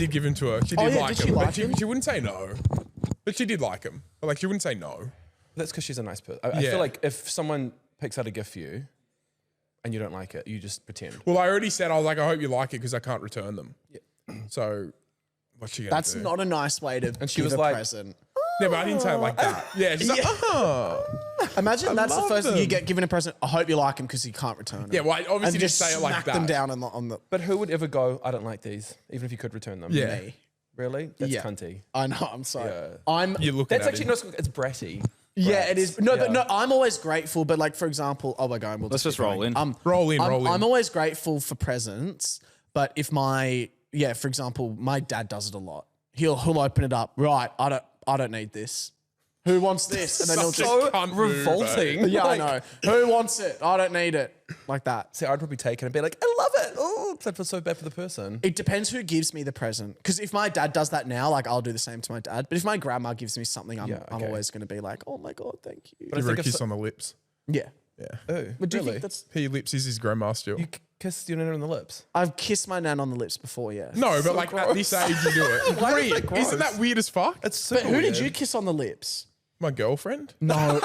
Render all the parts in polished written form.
did give him to her. She did yeah, like did she him. like But him? she wouldn't say no. But she did like him. But like she wouldn't say no. That's because she's a nice person. I feel like if someone picks out a gift for you and you don't like it, you just pretend. Well, I already said, I was like, I hope you like it because I can't return them. Yeah. So what's she going to do? That's not a nice way to And she give was a like- present. Yeah, but I didn't say it like that. Yeah, she's like, Imagine that's the love first thing you them. get given a present. I hope you like him because you can't return them. Yeah, well, I obviously and didn't just say it like smack that. them down on the. But who would ever go, I don't like these, even if you could return them? Yeah. Me. Really? That's Yeah. cunty. I know. I'm sorry. Yeah. I'm. You're looking That's at actually him. not, it's bratty. Yeah, it is. No, but Yeah. no, I'm always grateful. But like, for example, oh my God, we'll Let's just roll in. Roll in. I'm always grateful for presents. But if for example, my dad does it a lot. He'll open it up. Right, I don't need this. Who wants this? And then he'll Such just. a cunt move, Revolting. Yeah, Like- I know. Who wants it? I don't need it. Like that. See, I'd probably take it and be like, I love it. Oh, because I feel so bad for the person. It depends who gives me the present. Because if my dad does that now, like I'll do the same to my dad. But if my grandma gives me something, I'm okay. always going to be like, oh my God, thank you. But I Give her a think if kiss on the lips. Yeah. Yeah. Ooh, But do you really? think that's? Her lips is his grandma still. You kissed your nana on the lips? I've kissed my nan on the lips before, yeah. No, but like at this age you do it. Why is Weird. that gross? Isn't that weird as fuck? It's so But who did weird. you kiss on the lips? My girlfriend? No.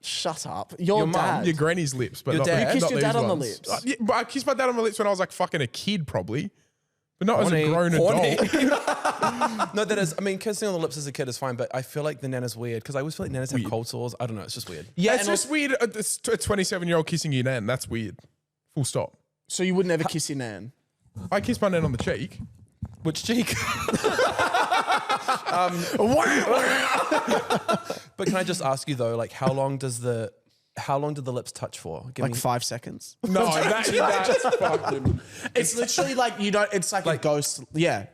Shut up. Your mum, dad. Your granny's lips, but Your not dad? not You kissed your these dad on the ones. lips? Yeah, but I kissed my dad on the lips when I was like fucking a kid probably. But not as a grown Horny. adult. No, that is, I mean, kissing on the lips as a kid is fine, but I feel like the nana's weird because I always feel like nanas have cold sores. I don't know, it's just weird. Yeah, It's and just weird. A 27-year-old kissing your nan. That's weird. Full stop. so you would never kiss your nan? I kissed my nan on the cheek. Which cheek? But can I just ask you though, like how long did the lips touch for? Give Like me, 5 seconds? No, that's fucking. It's literally like it's like a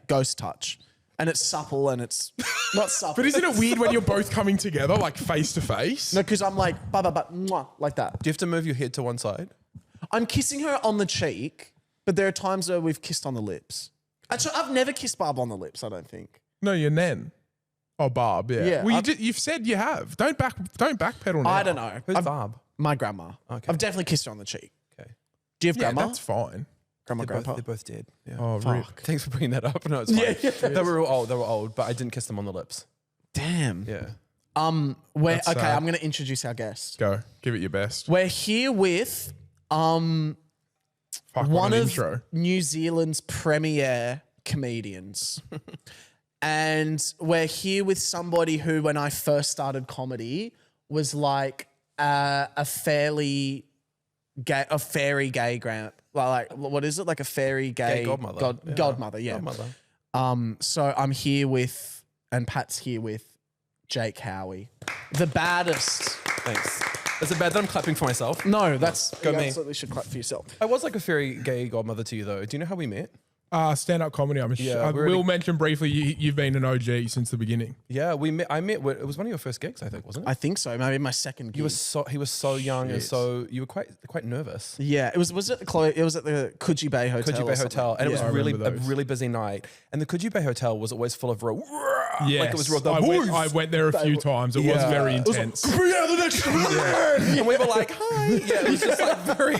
ghost touch. And it's supple and it's not supple. But isn't it weird when you're both coming together, like face to face? No, because I'm like, mwah, like that. do you have to move your head to one side? I'm kissing her on the cheek, but there are times where we've kissed on the lips. Actually, I've never kissed Barb on the lips, I don't think. No, your nan. Oh, Barb. Yeah. Yeah, Well, I've- you've said you have. Don't backpedal now. I don't know. Who's Barb? My grandma. Okay. I've definitely kissed her on the cheek. Okay. Do you have Yeah, grandma? that's fine. Grandma, grandpa? They're both dead. Yeah. Oh, rip. Thanks for bringing that up. No, it's fine. They were old, but I didn't kiss them on the lips. Damn. Yeah. We're, That's okay, sad. I'm going to introduce our guest. Go. Give it your best. We're here with Fuck, what one an of intro. New Zealand's premier comedians. And we're here with somebody who, when I first started comedy, was like a fairy gay grand. Like, what is it? Like a fairy gay, godmother. Godmother, yeah. Godmother. So I'm here with, and Pat's here with Jake Howie, the baddest. Thanks. Is it bad that I'm clapping for myself? No, that's Go you me. absolutely should clap for yourself. I was like a fairy gay godmother to you though. Do you know how we met? Stand-up comedy. Yeah, I we're will already- mention briefly you've been an OG since the beginning. Yeah, we met. I met. It was one of your first gigs, I think, wasn't it? I think so. Maybe my second gig. He was so young and Shit. so you were quite nervous. Yeah, it was at the it was at the Coogee Bay Hotel. Coogee or Bay something. Hotel, and Yeah. it I was really a remember those. really busy night. And the Coogee Bay Hotel was always full of real, Yes. like it was real. The I went there a few times. It was Yeah. very It was intense. and we were like, hi. Yeah, it was just like very.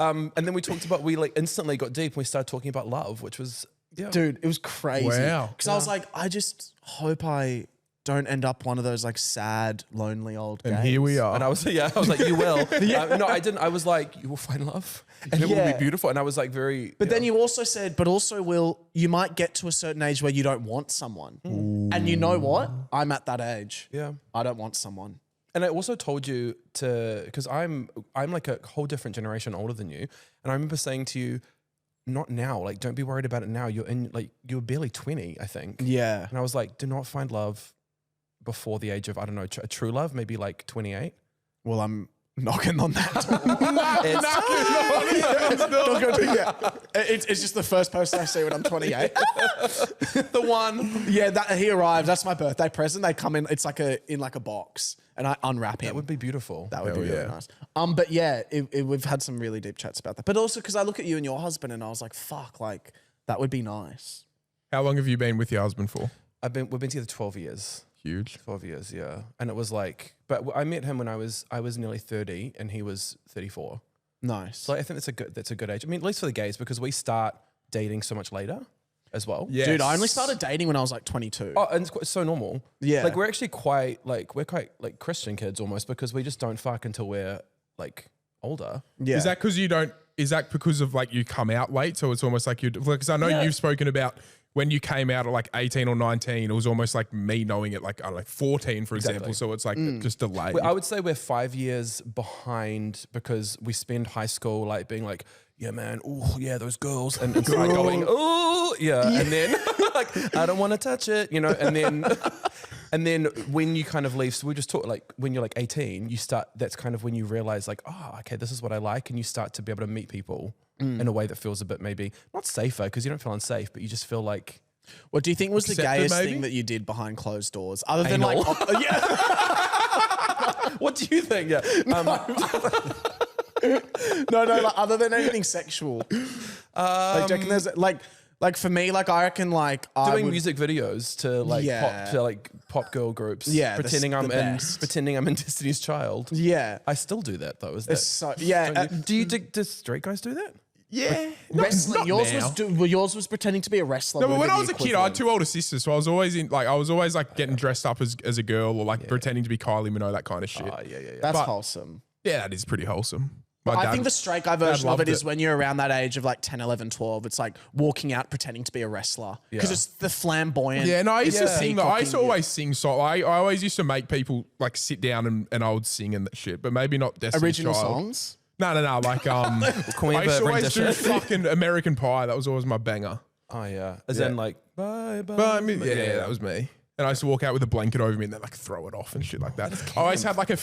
And then we talked about we like instantly got deep and we started talking about love, which was Dude, it was crazy. Wow. Because I was like, I just hope I don't end up one of those like sad, lonely old And gays. here we are. And I was like, you will. No, I didn't. I was like, you will find love, and it will Yeah. be beautiful. And I was like, very. But then you also said, but also you might get to a certain age where you don't want someone. And you know what? I'm at that age. Yeah. I don't want someone. And I also told you because I'm like a whole different generation older than you, and I remember saying to you, not now. Like, don't be worried about it now. You're barely 20, I think. Yeah. And I was like, do not find love before the age of, I don't know, a true love, maybe like 28. Well, I'm knocking on that. It's just the first person I see when I'm 28. The one. Yeah, he arrives. That's my birthday present. They come in. It's like in a box, and I unwrap him. That would be beautiful. That would be Hell really yeah. nice. But yeah, we've had some really deep chats about that. But also because I look at you and your husband, and I was like, fuck, like that would be nice. How long have you been with your husband for? We've been together 12 years. Huge. 12 years, yeah. And it was like, but I met him when I was nearly 30 and he was 34. Nice. So I think that's a good age. I mean, at least for the gays, because we start dating so much later. as well. Yes. Dude, I only started dating when I was like 22. Oh, and it's so normal. Yeah. Like we're actually quite like Christian kids almost because we just don't fuck until we're like older. Yeah. Is that because you don't? Is that because of like you come out late? So it's almost like you. Because I know you've spoken about when you came out at like 18 or 19. It was almost like me knowing it like I don't know 14, for example. So it's like just delayed. I would say we're 5 years behind because we spend high school like being like, yeah, man, oh yeah, those girls, and start going, oh yeah, and then like I don't want to touch it, you know, and then when you kind of leave, so we just talk like when you're like 18, you start. That's kind of when you realize like, oh, okay, this is what I like, and you start to be able to meet people in a way that feels a bit maybe not safer because you don't feel unsafe, but you just feel like. What do you think was the Accepted, gayest maybe? thing that you did behind closed doors, other than Anal. like, What do you think? Yeah. no, like, other than anything sexual? Like, do you reckon there's like for me, like I reckon like I Doing would, music videos to like Yeah. pop girl groups. Yeah, pretending the I'm best. pretending I'm in Destiny's Child. Yeah, I still do that though. Is it's that? so yeah. Do you do straight guys do that? yeah, Wrestling. Yours now. yours was pretending to be a wrestler. No, but would when be I the was a kid, I had equivalent. 2 older sisters, so I was always like getting dressed up as a girl or like pretending to be Kylie Minogue, that kind of shit. Yeah. That's but- whole. Yeah, that is pretty wholesome. My I dad- think the straight guy version of loved it is it. when you're around that age of like 10, 11, 12. It's like walking out pretending to be a wrestler because Yeah. it's the flamboyant. Yeah, no, I used to it's sing. I used to peacocking, always sing. So I always used to make people like sit down and I would sing and that shit, but maybe not Destiny's original Child. songs. No, like Can we I have used a to always do rendition? fucking American Pie. That was always my banger. Oh yeah. As in like bye. But I mean, yeah, that was me. And I used to walk out with a blanket over me and then like throw it off and shit like that. I always had like not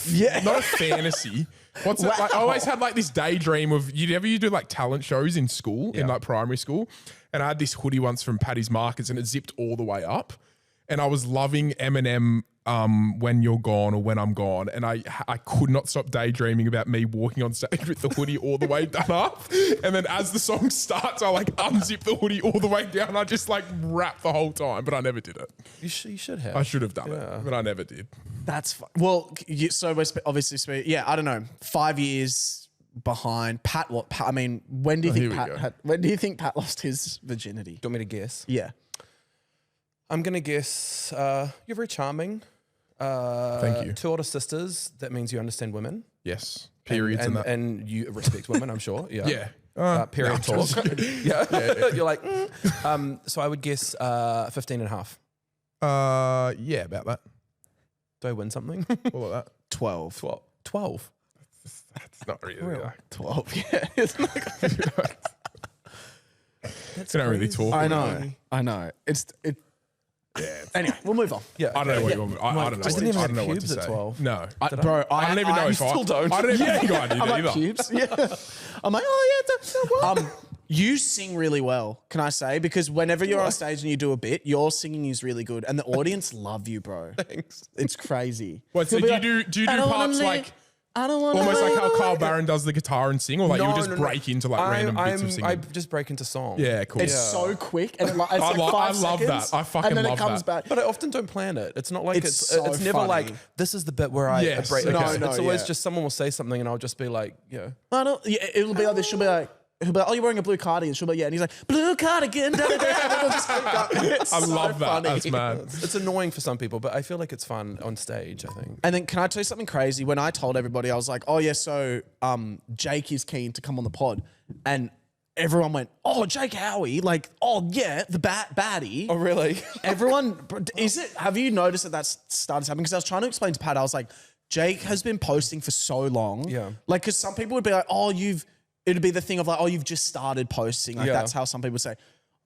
a fantasy. What's it like? I always had like this daydream of you do like talent shows in school, in like primary school. And I had this hoodie once from Paddy's Markets and it zipped all the way up. And I was loving Eminem When You're Gone or When I'm Gone. And I could not stop daydreaming about me walking on stage with the hoodie all the way done up. And then as the song starts, I like unzip the hoodie all the way down. I just like rap the whole time, but I never did it. You should have. I should have done it, but I never did. That's well. So we're obviously, yeah. I don't know. 5 years behind Pat. I mean, when do you here think we go. when do you think Pat lost his virginity? Do you want me to guess? Yeah. I'm gonna guess you're very charming. Thank you. 2 older sisters. That means you understand women. Yes. Periods and that. and you respect women. I'm sure. Yeah. Yeah. Period no, talk. Yeah. You're like. So I would guess 15 and a half. Yeah, about that. Do I win something? All of that. 12. 12. It's not really. Like, 12. Yeah. It's not That's you don't really crazy. talk. I about know. it. I know. Yeah. Anyway, we'll move on. Yeah. I don't know what okay. you want. I don't know. I didn't even I have don't know what pubes to at say. 12. No. Bro, I don't even know if still don't. I don't even think I did I'm like either. pubes. Yeah. I'm like, oh yeah. You sing really well, can I say? Because whenever you're on stage and you do a bit, your singing is really good, and the audience love you, bro. Thanks. It's crazy. What, so do you do parts like I don't want almost like how Carl Barron does the guitar and sing, or like you would just break into like random bits of I singing? just break into song. Yeah, cool. It's so quick, and it's I like lo- 5 I love seconds, that. I fucking and then love it comes that. back. But I often don't plan it. It's not like It's it's so never funny. like this is the bit where I Yes. break. No, Okay. no, It's always yeah. just someone will say something and I'll just be like, yeah. I don't. Yeah, it'll be like this. She'll be like, oh, you're wearing a blue cardigan. She'll be like, yeah, and he's like, blue cardigan. Da, da, da. And it'll just keep going. It's I so love that. funny. That's mad. It's annoying for some people, but I feel like it's fun on stage, I think. And then can I tell you something crazy? When I told everybody, I was like, oh yeah, so Jake is keen to come on the pod. And everyone went, oh, Jake Howie, like, oh yeah, the baddie. Oh, really? Everyone, have you noticed that that's started happening? Because I was trying to explain to Pat, I was like, Jake has been posting for so long. Yeah. Like, because some people would be like, oh, it'd be the thing of like, oh, you've just started posting. Like, Yeah. that's how some people would say.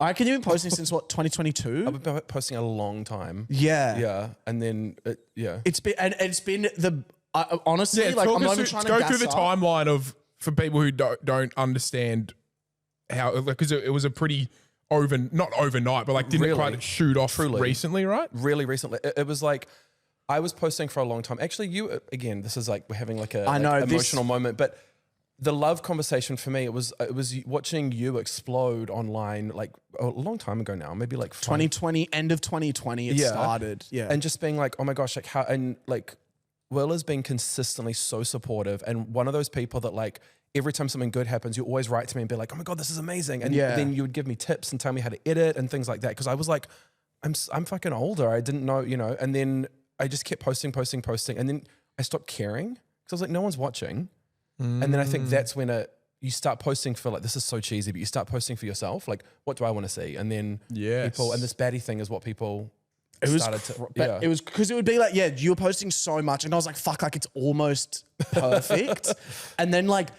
I reckon you've been posting since what, 2022? I've been posting a long time. Yeah. Yeah. And then, It's been the, honestly, Yeah, like, talk I'm us not even through, trying to go gas through the up. timeline of for people who don't understand how, because it was a pretty not overnight, but like didn't Really? quite shoot off recently, right? really recently, it was like, I was posting for a long time. Actually, you, again, this is like, we're having like a I know, like this- emotional moment, but the love conversation for me, it was watching you explode online like a long time ago now, maybe like 2020, end of 2020, it started. Yeah. and just being like, oh my gosh, like how, and like Will has been consistently so supportive and one of those people that like every time something good happens, you always write to me and be like, oh my God, this is amazing. And then you would give me tips and tell me how to edit and things like that. Cause I was like, I'm fucking older. I didn't know, and then I just kept posting. And then I stopped caring. Cause I was like, no one's watching. And then I think that's when you start posting for like, this is so cheesy, but you start posting for yourself. Like, what do I want to see? And then people, and this baddie thing is what people started to. It was because it would be like, you were posting so much. And I was like, fuck, like it's almost perfect. And then like,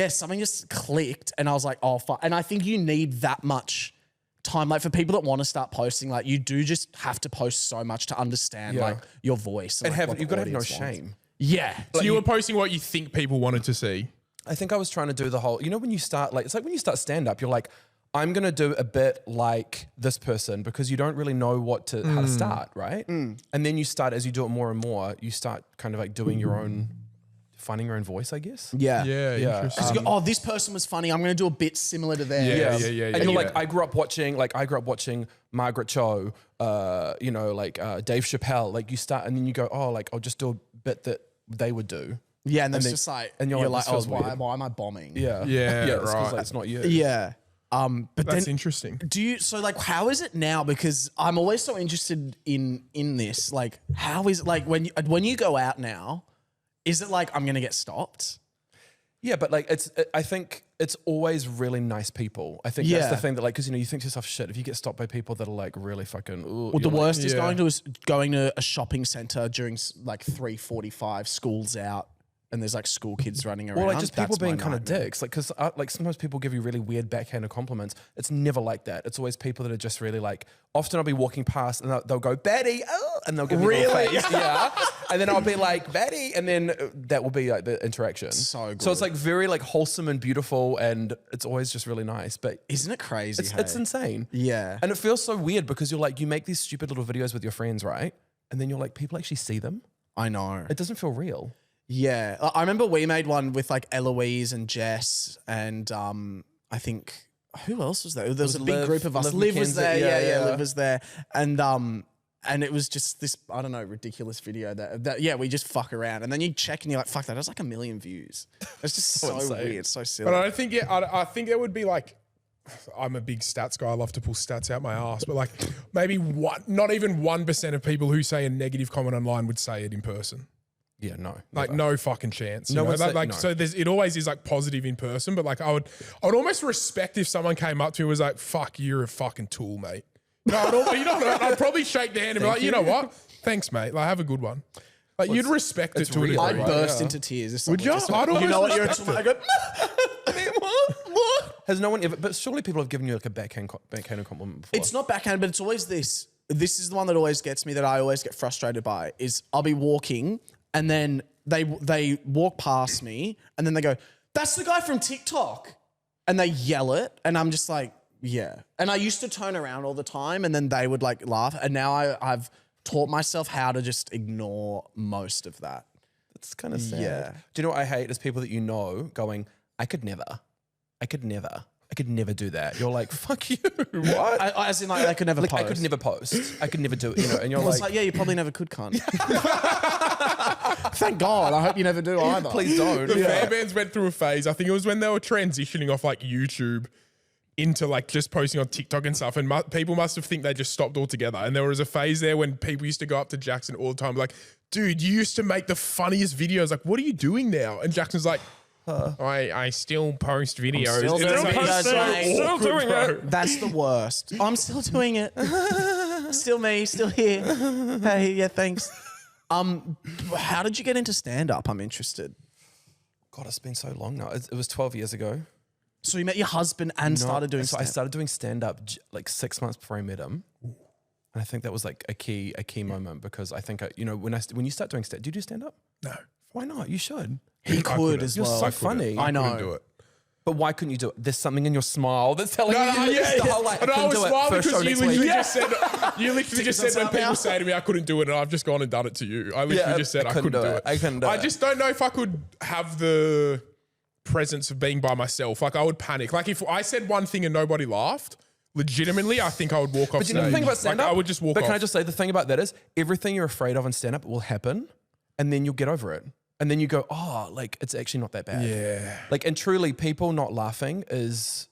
something just clicked and I was like, oh, fuck. And I think you need that much time. Like for people that want to start posting, like you do just have to post so much to understand like your voice. And like, you've got to have no shame. Yeah. So you were posting what you think people wanted to see. I think I was trying to do the whole, when you start, like, it's like when you start stand up, you're like, I'm going to do a bit like this person because you don't really know how to start, right? And then you start, as you do it more and more, you start kind of like doing your own, finding your own voice, I guess. Yeah. Interesting. You go, this person was funny. I'm going to do a bit similar to theirs. Yeah. And you're like, I grew up watching Margaret Cho, Dave Chappelle. Like you start, and then you go, oh, like I'll just do a bit that they would do. Yeah, and that's just like, and you're like, oh, why am I bombing? Yeah, right. Like, it's not you. Yeah. But that's then, interesting. So like, how is it now? Because I'm always so interested in this. Like, how is it like when you go out now? Is it like I'm gonna get stopped? Yeah, but like I think it's always really nice people. I think that's the thing that like, because you think to yourself, shit, if you get stopped by people that are like really fucking. Ooh, well, the like, worst is going to a shopping center during like 3:45, school's out. And there's like school kids running around. Or like just people That's being my kind of nightmare. dicks. Like, cause like sometimes people give you really weird backhanded compliments. It's never like that. It's always people that are just really like, often I'll be walking past and they'll go, Baddie, oh, and they'll give me a little face. Yeah. And then I'll be like, Baddie. And then that will be like the interaction. So good. So it's like very like wholesome and beautiful and it's always just really nice. But Isn't it crazy? it's insane. Yeah. And it feels so weird because you're like, you make these stupid little videos with your friends, right? And then you're like, people actually see them. I know. It doesn't feel real. Yeah. I remember we made one with like Eloise and Jess and I think who else was there? There was a big group of us. Liv was there. Yeah. Liv was there. And it was just this, I don't know, ridiculous video that we just fuck around. And then you check and you're like, fuck, that has like 1 million views. It's just so weird, so silly. But I don't think I think it would be like, I'm a big stats guy. I love to pull stats out my ass. But like maybe not even 1% of people who say a negative comment online would say it in person. Yeah, no. Like no fucking chance. No one's like no. So it always is like positive in person, but like I would almost respect if someone came up to me and was like, "Fuck, you're a fucking tool, mate." No, I'd probably shake their hand and be like, "You know what? Thanks, mate. Like have a good one." Like you'd respect it to a degree. I'd burst into tears. Would you? I'd You know what? You're a respect tool. I go, what? Has no one ever? But surely people have given you like a backhanded compliment before. It's not backhand, but it's always this. This is the one that always gets me, that I always get frustrated by, is I'll be walking and then they walk past me and then they go, "That's the guy from TikTok." And they yell it and I'm just like, yeah. And I used to turn around all the time and then they would like laugh. And now I've taught myself how to just ignore most of that. It's kind of sad. Yeah. Do you know what I hate is people that going, I could never do that. You're like, fuck you. What? As in like they could never post. I could never post. I could never do it. And you're It's like, like, yeah, you probably never could, cunt. Thank God. I hope you never do either. please don't. The Fairbairns went through a phase. I think it was when they were transitioning off like YouTube into like just posting on TikTok and stuff. And people must have think they just stopped altogether. And there was a phase there when people used to go up to Jackson all the time, like, dude, you used to make the funniest videos. Like, what are you doing now? And Jackson's like, I still post videos. Still doing it. That's the worst. I'm still doing it. Still me, still here. Hey, yeah, thanks. How did you get into stand-up? I'm interested. God, it's been so long now. It was 12 years ago. So you met your husband and started doing So I stand-up? started doing stand-up like 6 months before I met him. And I think that was like a key moment because I think, when you start doing stand, do you do stand-up? No. Why not? You should. He could as You're well. so funny. I know. couldn't do it. But why couldn't you do it? There's something in your smile that's telling you. I was smiling because you literally just said, when up now. people say to me I couldn't do it, and I've just gone and done it to you. I literally just said I couldn't do it. I couldn't do it. I just don't know if I could have the presence of being by myself. Like I would panic. Like if I said one thing and nobody laughed, legitimately, I think I would walk off But you stage. know the thing about stand-up? Like, I would just walk But off. can I just say, the thing about that is everything you're afraid of in stand-up will happen and then you'll get over it. And then you go, oh, like it's actually not that bad. Yeah. Like, and truly, people not laughing is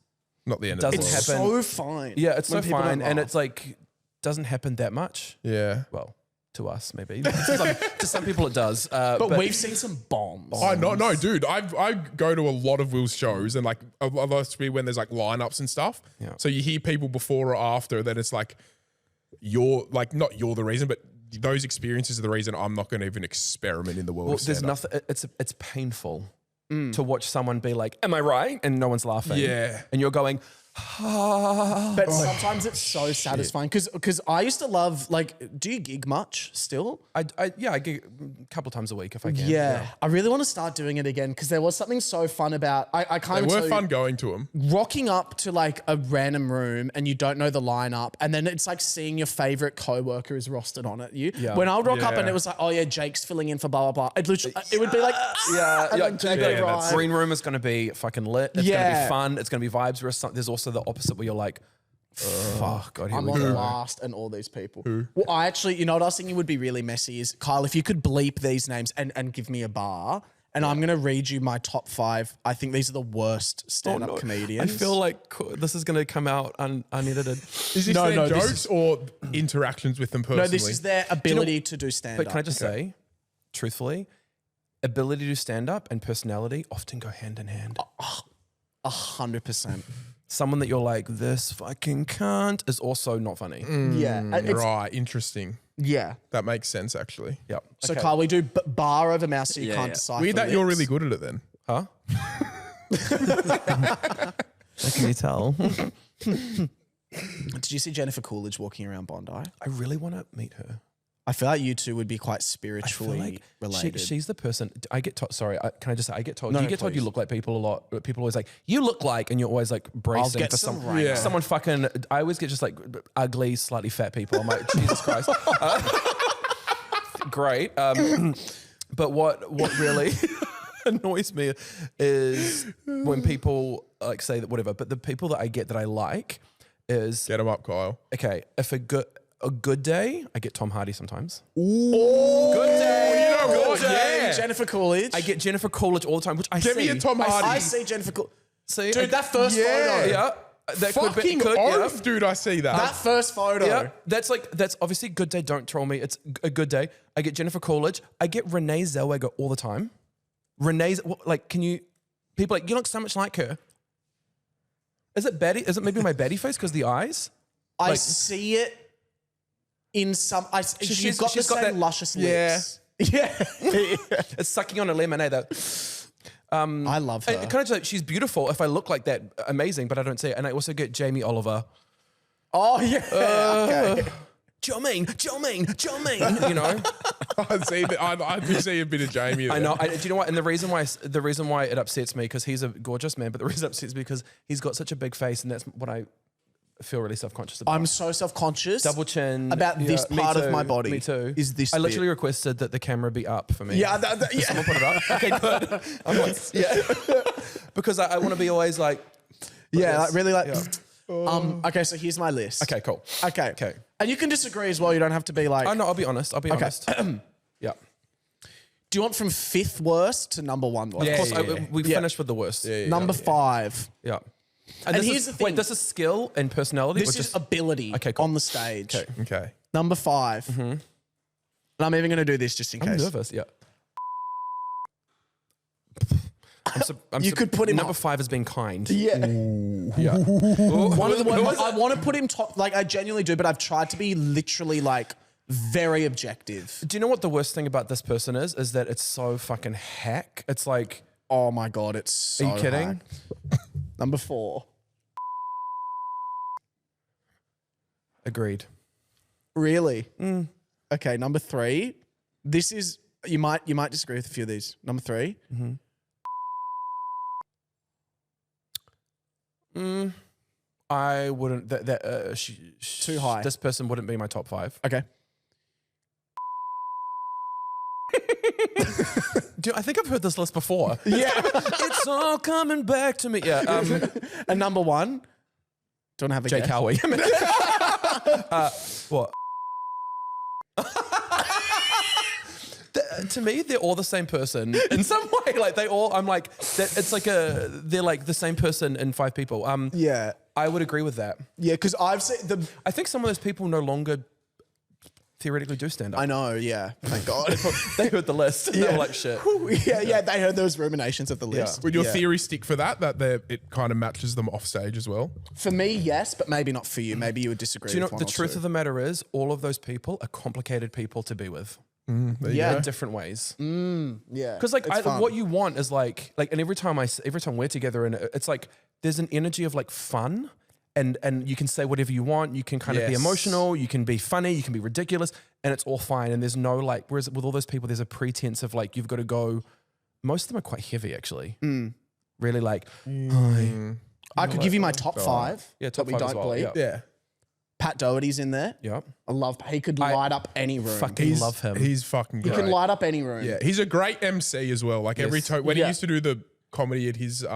Not the end of the doesn't world. happen. So fine. Yeah, it's so when people fine, don't and laugh. it's like doesn't happen that much. Yeah. Well, to us maybe. To some people it does. But we've seen some bombs. Oh no, dude! I go to a lot of Will's shows, and like a lot of be when there's like lineups and stuff. Yeah. So you hear people before or after that it's like you're like not you're the reason, but those experiences are the reason I'm not going to even experiment in the world. Well, of there's stand-up. nothing. It's painful to watch someone be like, "Am I right?" and no one's laughing. Yeah. and you're going, But sometimes it's so satisfying because I used to love like. Do you gig much still? I gig a couple times a week if I can. Yeah, I really want to start doing it again because there was something so fun about. I kind They of were fun going to them. rocking up to like a random room and you don't know the lineup, and then it's like seeing your favorite coworker is rostered on it. Yeah. When I would rock up and Yeah. it was like, oh yeah, Jake's filling in for blah blah blah. It literally, it would be like, Yeah, and yeah, then Jake yeah, would that's- arrive. green room is going to be fucking lit. It's going to Yeah. be fun. It's going to be vibes. Whereas there's also the opposite where you're like, fuck, God, here I'm we on go. last and all these people. Well, I actually, you know what I was thinking would be really messy is, Kyle, if you could bleep these names and give me a bar, and I'm going to read you my top 5. I think these are the worst stand-up comedians. I feel like this is going to come out unedited. Is this No, their no, this jokes or interactions with them personally? No, this is their ability to do stand-up. But can I just say, truthfully, ability to stand up and personality often go hand in hand. 100%. Someone that you're like, this fucking cunt is also not funny. Yeah. It's- Right, interesting. Yeah. That makes sense actually. Yep. So, Kyle, we do bar over mouse so you Yeah, can't yeah. decipher Weird that you're lips. really good at it then. Huh? How can you tell? Did you see Jennifer Coolidge walking around Bondi? I really want to meet her. I feel like you two would be quite I feel spiritually like related. she's the person. I get told. Sorry, can I just say? I get told. No, you no, get told you please. look like people a lot. But people always like you look like, and you're always like bracing get for some some right Yeah. someone fucking. I always get just like ugly, slightly fat people. I'm like Jesus Christ. Great. But what really annoys me is when people like say that whatever. But the people that I get that I like is Get them up, Kyle. okay. If a good day, I get Tom Hardy sometimes. Good day. You know what? Hey, Yeah. Jennifer Coolidge. I get Jennifer Coolidge all the time, which I Give see. me a Tom Hardy. I see Jennifer Coolidge. See, Dude, that first Yeah. photo. yeah, that Fucking could, oath, dude, I see that. That first photo. yeah, that's obviously good day. Don't troll me. It's a good day. I get Jennifer Coolidge. I get Renee Zellweger all the time. Renee's like, can you? People are like you look so much like her. Is it Baddie? Is it maybe my Baddie face because the eyes? I Like- see it in some. She's she's got got the same that- luscious Yeah. lips. Yeah. It's sucking on a lemonade. Though. I love her. And can I just say, she's beautiful. If I look like that, amazing. But I don't see it. And I also get Jamie Oliver. Oh, yeah. Okay. Jermaine, you know. I do see a bit of Jamie there. I know. Do you know what? And the reason why it upsets me because he's a gorgeous man, but the reason it upsets me because he's got such a big face, and that's what I feel really self-conscious about. I'm so self-conscious. Double chin about this me part of too, my body. Me too. Is this I literally bit. requested that the camera be up for me. Yeah. Yeah. Someone put it up. Okay, good. I'm like, yeah, because I want to be always like, Yeah, like really like. Yeah. Okay, so here's my list. okay, cool. Okay. Okay. And you can disagree as well. You don't have to be like. Oh no, I'll be honest. Yeah. Do you want from 5th worst to number 1 worst? Of course, yeah. we Yeah. finished with the worst. Yeah. Number 5. And this here's is, the wait, thing. this is skill and personality. This or is just ability Okay, cool. on the stage. Okay. Okay. Number 5. And I'm even going to do this just in I'm case. nervous. Yeah. You could put him number up. 5 as being kind. Yeah. Yeah. One of the ones I want to put him top. Like I genuinely do, but I've tried to be literally like very objective. Do you know what the worst thing about this person is? Is that it's so fucking hack. It's like, Oh my god, it's so. are you kidding? hacked. Number 4. Agreed. Really? Okay, number 3. This is you might disagree with a few of these. Number 3. I wouldn't. Too high. This person wouldn't be my top 5. Okay. I think I've heard this list before. Yeah. It's all coming back to me. Yeah. And number 1. Don't have a Jake guess. Howie. What? to me, they're all the same person in some way. Like they all, I'm like, it's like they're like the same person in 5 people. Yeah. I would agree with that. Yeah, because I've seen I think some of those people no longer theoretically do stand up. I know, yeah. Thank God. They heard the list. They were like, shit. yeah, they heard those ruminations of the list. Would your theory stick for that it kind of matches them off stage as well? For me, yes, but maybe not for you. Maybe you would disagree. Do you know with one the or truth two. of the matter is, all of those people are complicated people to be with. There you Yeah. go. In different ways. Yeah, Because like it's fun. what you want is like, and every time we're together, and it's like there's an energy of like fun, and you can say whatever you want. You can kind of be Yes. emotional. You can be funny. You can be ridiculous, and it's all fine. And there's no like. Whereas with all those people, there's a pretense of like you've got to go. Most of them are quite heavy, actually. Really like. Hi. I could give you my top 5. Yeah, top that we 5 as don't well, bleep. yeah. Yeah. Pat Doherty's in there. Yeah. I love. He could light up any room. Fucking love him. He's fucking he great. can light up any room. Yeah, he's a great MC as well. Like every Yes. when he Yeah. used to do the comedy at his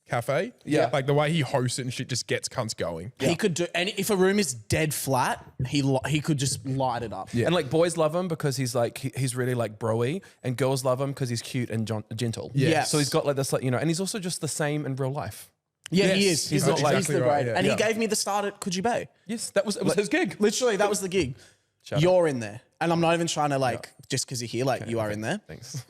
cafe, Yeah. like the way he hosts it and shit just gets cunts going. He could do any. If a room is dead flat, he could just light it up. And like boys love him because he's like he's really like broy, and girls love him because he's cute and gentle. Yes. So he's got like this like and he's also just the same in real life. Yeah, he Yes, is. he's He's not not exactly the right, great. yeah. And Yeah. he gave me the start at Could You Be? Yes, it was his gig. Literally, that was the gig. Shout You're in there, and I'm not even trying to like just because you're here. Like you are in there. Thanks.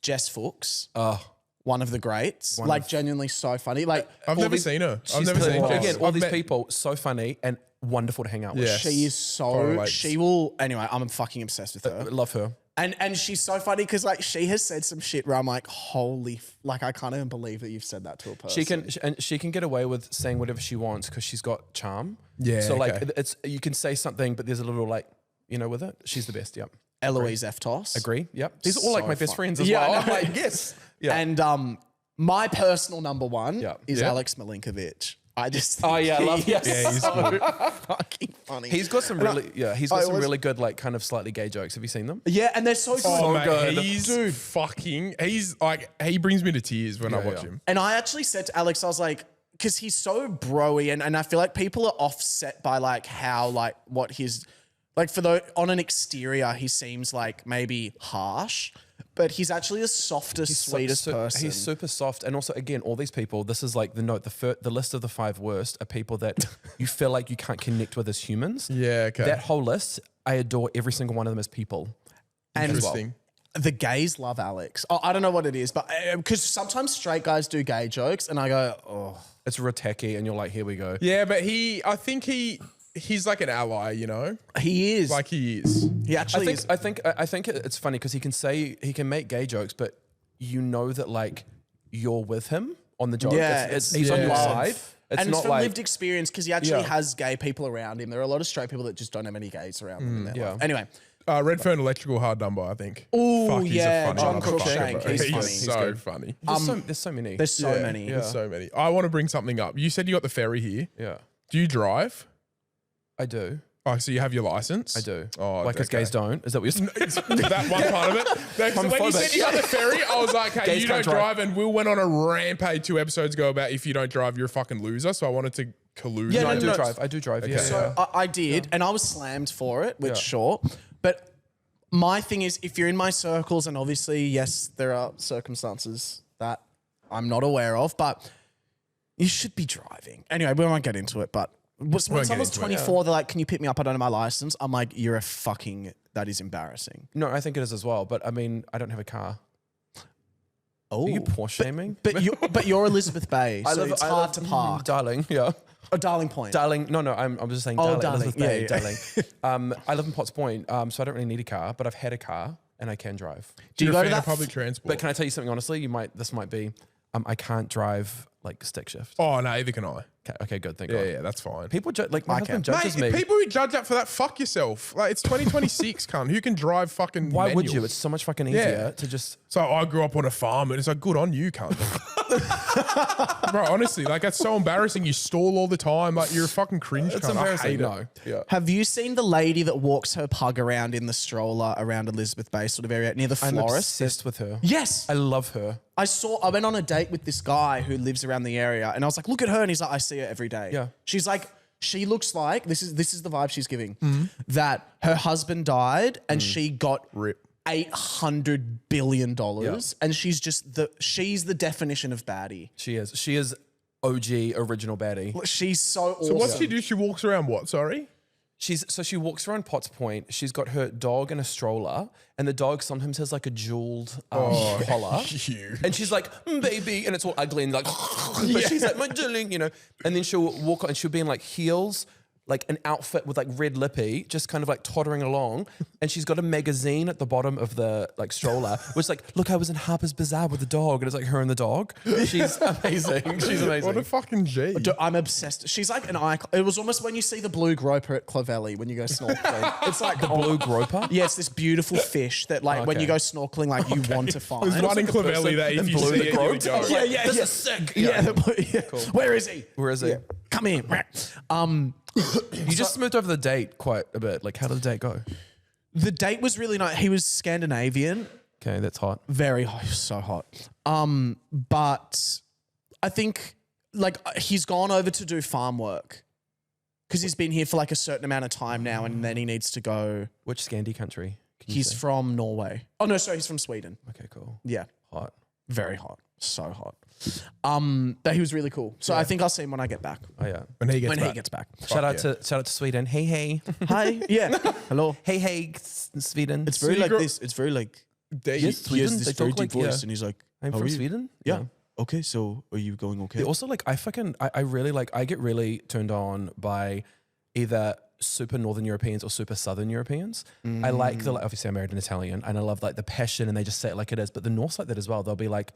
Jess Fuchs, Oh, one of the greats. Like genuinely so funny. Like I've all never these- seen her. I've she's never seen the- her. again. All I've these met- people so funny and wonderful to hang out with. Yeah. she is so. Correlates. She will. Anyway, I'm fucking obsessed with her. Love her. And she's so funny because like she has said some shit where I'm like, holy, like I can't even believe that you've said that to a person. She can get away with saying whatever she wants because she's got charm. Yeah, So like okay. it's you can say something, but there's a little like with it. She's the best. Yep. Eloise Eftos. Agree. Yep. These are all like So my best fun. friends as Yeah, well. I I'm know. like yes. Yeah. And my personal number one Yeah. is Yeah. Alex Milinkovic. I just Oh, yeah, I think love- he yes. is Yeah, he's so good. fucking funny. He's got some really he's got I some always- really good like kind of slightly gay jokes. Have you seen them? Yeah, and they're so good. Oh, mate, good. he's fucking. He's like he brings me to tears when I watch yeah. him. And I actually said to Alex, I was like, because he's so broy, and I feel like people are offset by like how like what his like on an exterior he seems like maybe harsh, but he's actually the softest, sweetest person. He's super soft, and also again, all these people. This is like the list of the 5 worst are people that you feel like you can't connect with as humans. Yeah, okay. That whole list, I adore every single one of them as people. And Interesting. the gays love Alex. Oh, I don't know what it is, but because sometimes straight guys do gay jokes, and I go, oh, It's real tacky, and you're like, here we go. Yeah, but I think he's like an ally, you know? he is. Like he is. he actually is. I think it's funny because he can make gay jokes, but you know that like you're with him on the joke. Yeah, he's on your love. side. It's and not it's from like lived experience because he actually Yeah. has gay people around him. There are a lot of straight people that just don't have any gays around them in their yeah. life. Anyway, Redfern Electrical Hard Number, I think. Ooh, Fuck, he's yeah, a funny John motherfucker, Cruikshank, bro. he's funny. so good. funny. there's so many. there's so many. There's so many. I want to bring something up. You said you got the ferry here. Yeah, Do you drive? I do. Oh, so you have your license? I do. Oh, like, because okay. gays don't. Is that what you're saying? That one part of it. When you Homophobic. said you got the ferry, I was like, hey, Gays you don't can't drive. drive. And Will went on a rampage 2 episodes ago about if you don't drive, you're a fucking loser. So I wanted to collude. Yeah, No, no, I do no. drive. I do drive. Yeah. So I did, and I was slammed for it, which Yeah. sure. But my thing is, if you're in my circles, and obviously, yes, there are circumstances that I'm not aware of, but you should be driving. Anyway, we won't get into it, but when get someone's into it, 24, they're like, can you pick me up? I don't have my license. I'm like, you're a fucking, that is embarrassing. No, I think it is as well. But I mean, I don't have a car. Oh. Are you Porsche shaming? But you're Elizabeth Bay, so it's hard to park. Darling, yeah. Oh, Darling Point. Darling, no, I'm just saying Oh, darling. darling. Elizabeth Bay, Yeah, yeah. darling. I live in Potts Point, so I don't really need a car, but I've had a car and I can drive. Do you go go to to that public transport? But can I tell you something honestly? This might be, I can't drive like stick shift. Oh, no, either can I. Okay, good. Thank Yeah, God. yeah, that's fine. People like my husband Mate, judges me. people who judge that for that, fuck yourself. Like, it's 2026, cunt. Who can drive fucking Why would manual? you? It's so much fucking easier Yeah. to just. So I grew up on a farm, and it's like, good on you, cunt. Bro, honestly, like, that's so embarrassing. You stall all the time. Like, you're a fucking cringe It's cunt. embarrassing. I hate No. it. Yeah. Have you seen the lady that walks her pug around in the stroller around Elizabeth Bay sort of area near the I'm florist? obsessed with her. Yes. I love her. I went on a date with this guy who lives around the area, and I was like, look at her. And he's like, I see her every day. Yeah. She's like, she looks like, this is the vibe she's giving, that her husband died and she got Rip. $800 billion. And she's the definition of baddie. She is OG original baddie. She's so awesome. So what's she do? She walks around what? Sorry? She walks around Potts Point. She's got her dog in a stroller, and the dog sometimes has like a jeweled collar. Huge. And she's like, baby, and it's all ugly and like, but she's like, my darling, you know. And then she'll walk on, and she'll be in like heels, like an outfit with like red lippy, just kind of like tottering along. And she's got a magazine at the bottom of the like stroller, which is like, look, I was in Harper's Bazaar with the dog, and it's like her and the dog. She's amazing. She's amazing. What a fucking G. Dude, I'm obsessed. She's like an icon. It was almost when you see the blue groper at Clavelli when you go snorkeling. It's like The blue groper? Yeah, it's this beautiful fish that like when you go snorkeling, like you want to find. There's one in Clavelli that if you blue see the it, you groat. go. This is sick. Yeah. Cool. Where is he? Where is he? Come here. You just moved over the date quite a bit. Like, how did the date go? The date was really nice. He was Scandinavian. Okay, that's hot. Very hot. So hot. But I think like he's gone over to do farm work because he's been here for like a certain amount of time now, and then he needs to go. Which Scandi country? Can you He's say? from Norway. Oh no, sorry, he's from Sweden. Okay, cool. Yeah, Hot. very hot. So hot. But he was really cool. So I think I'll see him when I get back. Oh yeah. When he When gets he gets back. Shout out to Sweden. Hey. Hi. Yeah. Hello. Hey, Sweden. It's very you like grew- this. It's very like There Yes, he has Sweden, this they very talk deep like- voice, yeah. and he's like, I'm "How from are you?" Sweden. Yeah. Okay, so are you going okay? They also like I really like I get really turned on by either super Northern Europeans or super Southern Europeans. I like the obviously I'm married an Italian and I love like the passion and they just say it like it is. But the North's like that as well. They'll be like,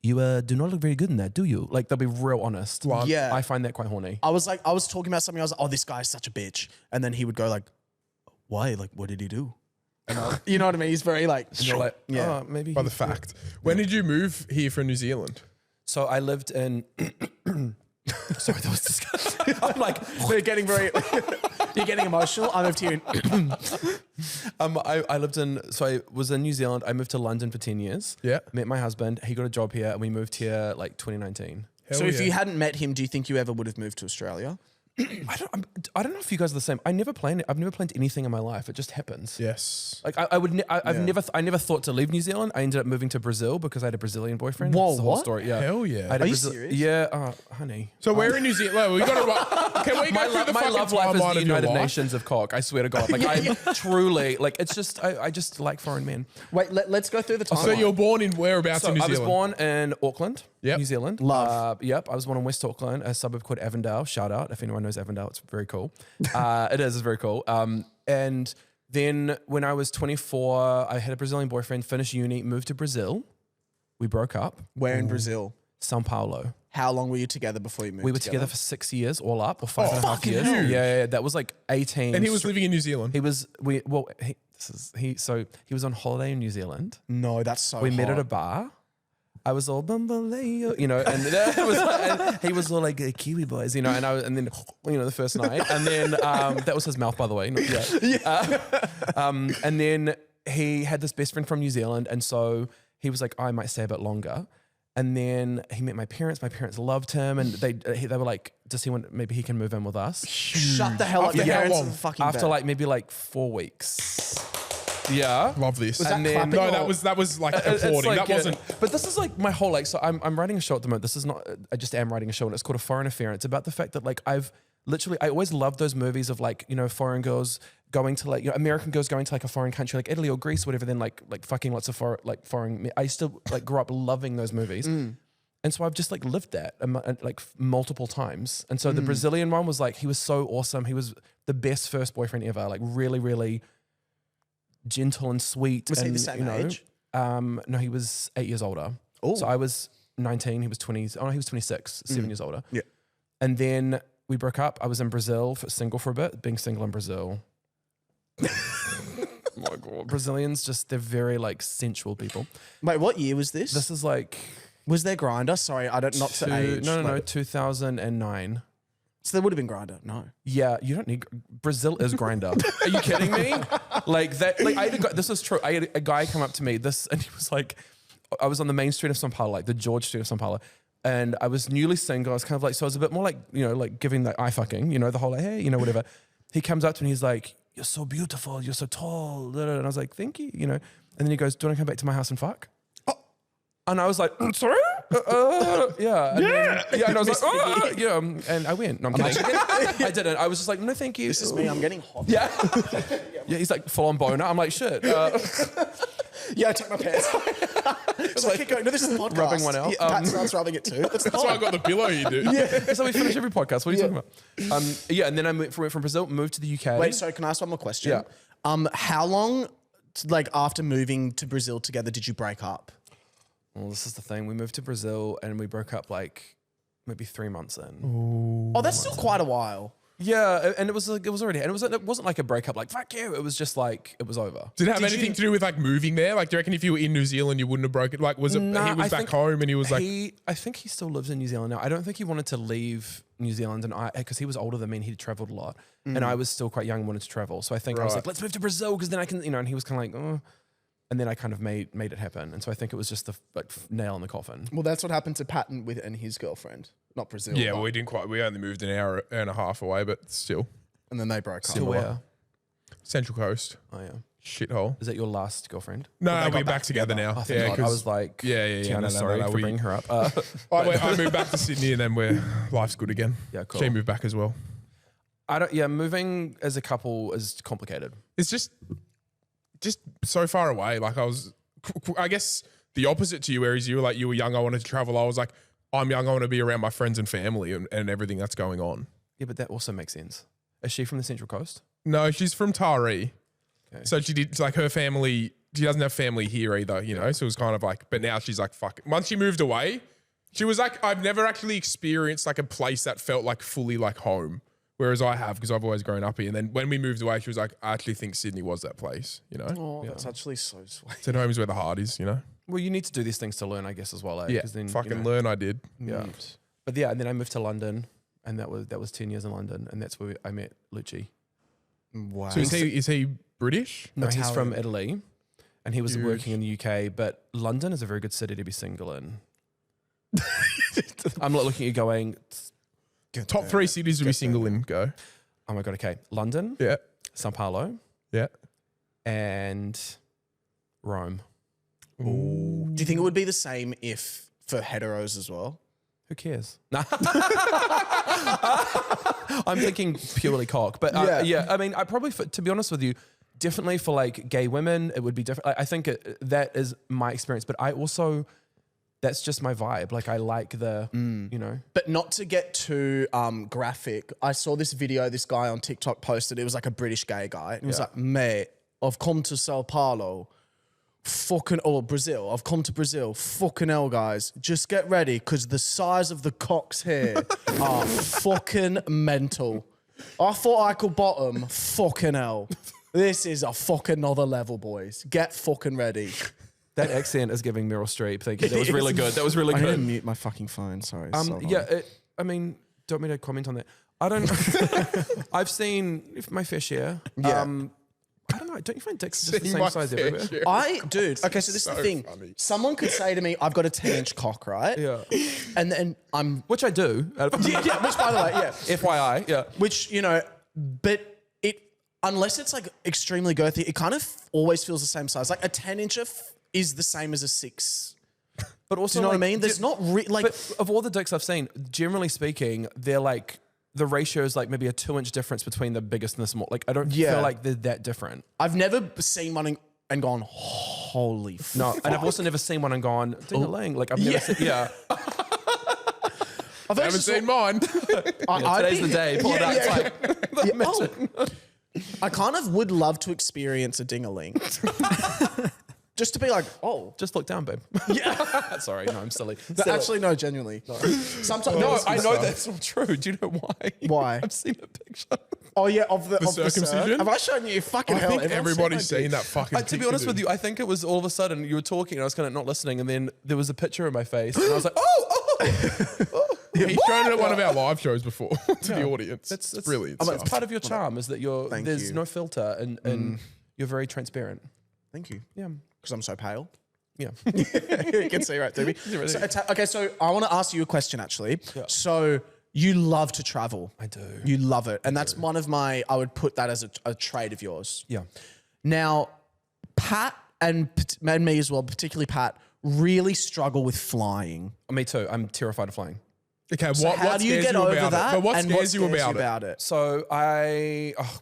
you do not look very good in that, do you? Like they'll be real honest. Yeah. I find that quite horny. I was talking about something. I was like, "Oh, this guy's such a bitch," and then he would go like, "Why? Like, what did he do?" You know what I mean? He's very like, And you're like, yeah. maybe. by the fact. When did you move here from New Zealand? So I lived in. Sorry, that was disgusting. I'm like, They're getting very. You're getting emotional. I moved here. I lived in. So I was in New Zealand. I moved to London for 10 years. Yeah. Met my husband. He got a job here, and we moved here like 2019. Hell So if yeah. you hadn't met him, do you think you ever would have moved to Australia? I don't know if you guys are the same. I've never planned anything in my life. It just happens. Yes. Like I never thought to leave New Zealand. I ended up moving to Brazil because I had a Brazilian boyfriend. Whoa, That's the whole what? story. Yeah. Hell yeah. I had a Are you Brazil- serious? Yeah, honey. So where in New Zealand? Well, we got to. Can we go through the My fucking love life is timeline the of your United life? Nations of cock. I swear to God. Like I'm truly like it's just I just like foreign men. Wait, let's go through the timeline. So you're born in whereabouts So in New I was Zealand? born in Auckland, Yep. New Zealand. Love. Yep. I was born in West Auckland, a suburb called Avondale. Shout out if anyone knows Avondale. It's very cool. It's very cool. And then when I was 24, I had a Brazilian boyfriend, finished uni, moved to Brazil. We broke up. Where in Brazil? Sao Paulo. How long were you together before you moved? We were together for 6 years, all up, or 5.5 fucking years. huge. Yeah, that was like 18. And he was living in New Zealand. He was he was on holiday in New Zealand. No, that's so. We met hot. at a bar. I was all bambaleo, you know, and that was and he was all like Kiwi boys, you know, and then the first night, and then that was his mouth, by the way. And then he had this best friend from New Zealand, and so he was like, I might stay a bit longer. And then he met my parents. My parents loved him, and they were like, does he want? Maybe he can move in with us. Shut the hell up. After Your how parents long? are fucking After bad. like maybe like 4 weeks. Yeah. Love this. Was that And then- clapping No, or- that was like It's applauding. like, That wasn't. But this is like my whole like. So I'm writing a show at the moment. This is not. I just am writing a show, and it's called A Foreign Affair. And it's about the fact that like I always loved those movies of like foreign girls going to like American girls going to like a foreign country like Italy or Greece, whatever. Then like fucking lots of foreign. I still like grew up loving those movies. And so I've just like lived that like multiple times. And so the Brazilian one was like, he was so awesome. He was the best first boyfriend ever. Like really, really gentle and sweet. Was he and, the same age? No, he was 8 years older. Oh. So I was 19, he was 20. Oh no, he was 26, 7 years older. Yeah. And then we broke up. I was in Brazil single for a bit, being single in Brazil. Oh my God. Brazilians they're very like sensual people. Wait, what year was this? This is like Was there Grinder? Sorry, I don't not to age. No, 2009. So there would have been Grinder. No. Yeah, you don't need Brazil is Grinder. Are you kidding me? Like that. Like I had a guy, this is true. I had a guy come up to me. And he was like, I was on the main street of São Paulo, like the George Street of São Paulo, and I was newly single. I was kind of like, so I was a bit more like like giving the eye fucking, the whole like, hey, whatever. He comes up to me. He's like, you're so beautiful. You're so tall. And I was like, thank you. And then he goes, do you want to come back to my house and fuck? And I was like, sorry? Yeah. And and I was like, yeah. And I went. No, I'm kidding. I didn't. I was just like, no, thank you. This is me. I'm getting hot. Yeah. Yeah, he's like full on boner. I'm like, shit. Yeah, I took my pants off. It's like, keep going. No, this is the podcast. Rubbing one out. Yeah, Pat starts rubbing it too. That's why I got the pillow you do. Yeah. So we finish every podcast. What are you talking about? Yeah, and then I went from Brazil, moved to the UK. Wait, sorry, can I ask one more question? Yeah. How long, like after moving to Brazil together, did you break up? Well, this is the thing. We moved to Brazil and we broke up like maybe 3 months in. Oh, that's still quite a while. Yeah, and it was already, and it wasn't like a breakup, like fuck you. It was just like it was over. Did it have anything to do with like moving there? Like, do you reckon if you were in New Zealand, you wouldn't have broken? Like, was it he was back home and he was like? I think he still lives in New Zealand now. I don't think he wanted to leave New Zealand, and because he was older than me and he'd traveled a lot, and I was still quite young and wanted to travel. So I think I was like, let's move to Brazil because then I can, and he was kind of like, oh. And then I kind of made it happen. And so I think it was just the nail in the coffin. Well, that's what happened to Patton and his girlfriend, not Brazil. Yeah, well, we didn't quite. We only moved an hour and a half away, but still. And then they broke up. To where? Central Coast. Oh yeah. Shithole. Is that your last girlfriend? No, we're back together now. Oh, yeah, I was like, Tiana, sorry for bringing her up. I moved back to Sydney and then life's good again. Yeah, cool. She moved back as well. Moving as a couple is complicated. It's just so far away. Like I guess the opposite to you, whereas you were young, I wanted to travel. I was like, I'm young, I want to be around my friends and family and everything that's going on. Yeah, but that also makes sense. Is she from the Central Coast? No, she's from Taree. Okay. So her family, she doesn't have family here either, you know? So it was kind of like, but now she's like, fuck it. Once she moved away, she was like, I've never actually experienced like a place that felt like fully like home. Whereas I have, because I've always grown up here. And then when we moved away, she was like, I actually think Sydney was that place, you know? Oh, that's actually so sweet. Said home is where the heart is, you know? Well, you need to do these things to learn, I guess, as well. Eh? Yeah, Then, fucking learn I did. Yeah. But yeah, and then I moved to London, and that was 10 years in London, and that's where I met Lucci. Wow. So is he British? No, he's Italian. from Italy, and he was working in the UK, but London is a very good city to be single in. I'm not looking at you going, Top 3 cities to be single in, go. oh my God, okay. London, Yeah. Sao Paulo, Yeah. and Rome. Do you think it would be the same if for heteros as well? Who cares? Nah. I'm thinking purely cock, but yeah. I mean, I probably, to be honest with you, definitely for like gay women, it would be different. I think that is my experience, but I also, that's just my vibe. Like I like the, you know. But not to get too graphic, I saw this video this guy on TikTok posted. It was like a British gay guy. And he was like, mate, I've come to Sao Paulo. Or Brazil. I've come to Brazil. Fucking hell, guys. Just get ready because the size of the cocks here are fucking mental. I thought I could bottom. Fucking hell. This is a fucking other level, boys. Get fucking ready. That accent is giving Meryl Streep. Thank you. That was really good. That was really I need to good. mute my fucking phone. Sorry. I mean, don't want me to comment on that. I don't. I've seen my fair share. Yeah. I don't know. Don't you find dicks just the same size everywhere? Dude, okay, so this is the thing. Funny. Someone could say to me, I've got a 10-inch cock, right? Yeah. And then Which I do. yeah, which by the way, yeah. FYI. Yeah. Which, you know, but unless it's like extremely girthy, it kind of always feels the same size. Like a 10-incher is the same as a 6. But also, Do you know what I like, mean? There's not like. But of all the dicks I've seen, generally speaking, they're like, the ratio is like maybe a 2-inch difference between the biggest and the small. Like, I don't feel like they're that different. I've never seen one and gone, holy No, fuck. and I've also never seen one and gone, ding-a-ling. Like, I've never seen, I Haven't seen mine. today's the day. Pull it out. It's like, I kind of would love to experience a ding-a-ling. Just to be like, oh. just look down, babe. Yeah. Sorry, no, I'm silly. Actually, no, genuinely. Sometimes. No, I know that's not true. Do you know why? Why? I've seen a picture. Oh, yeah, of the circumcision? Have I shown you? Fucking I hell. think everyone's everybody's seen seen that fucking To be picture, honest dude. with you, I think it was all of a sudden you were talking and I was kind of not listening, and then there was a picture of my face, and I was like, oh. He's shown it at one of our live shows before to the audience. It's brilliant. It's stuff. part of your charm is that there's you. no filter and you're very transparent. Thank you. Yeah. Because I'm so pale. Yeah. You can see right through me. Really? So, okay, so I want to ask you a question, actually. Yeah. So you love to travel. I do. You love it. And that's one of my, I would put that as a trait of yours. Yeah. Now, Pat and me as well, particularly Pat, really struggle with flying. Me too. I'm terrified of flying. Okay, So what how do you scares get you over about that? it? But what and scares you about it? it? So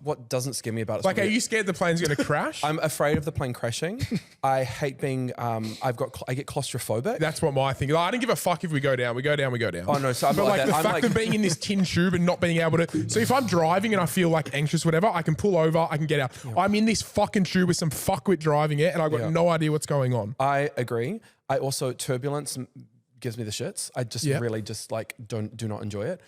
what doesn't scare me about it? Like, are you scared the plane's going to crash? I'm afraid of the plane crashing. I hate being, I get claustrophobic. That's what my thing is. I don't give a fuck if we go down. We go down, we go down. Oh no, so I'm But not like like the that. I'm fact like, of being in this tin tube and not being able to. So if I'm driving and I feel like anxious, whatever, I can pull over, I can get out. I'm in this fucking tube with some fuckwit driving it, and I've got no idea what's going on. I agree. I also, turbulence gives me the shits. I just really just like do not enjoy it.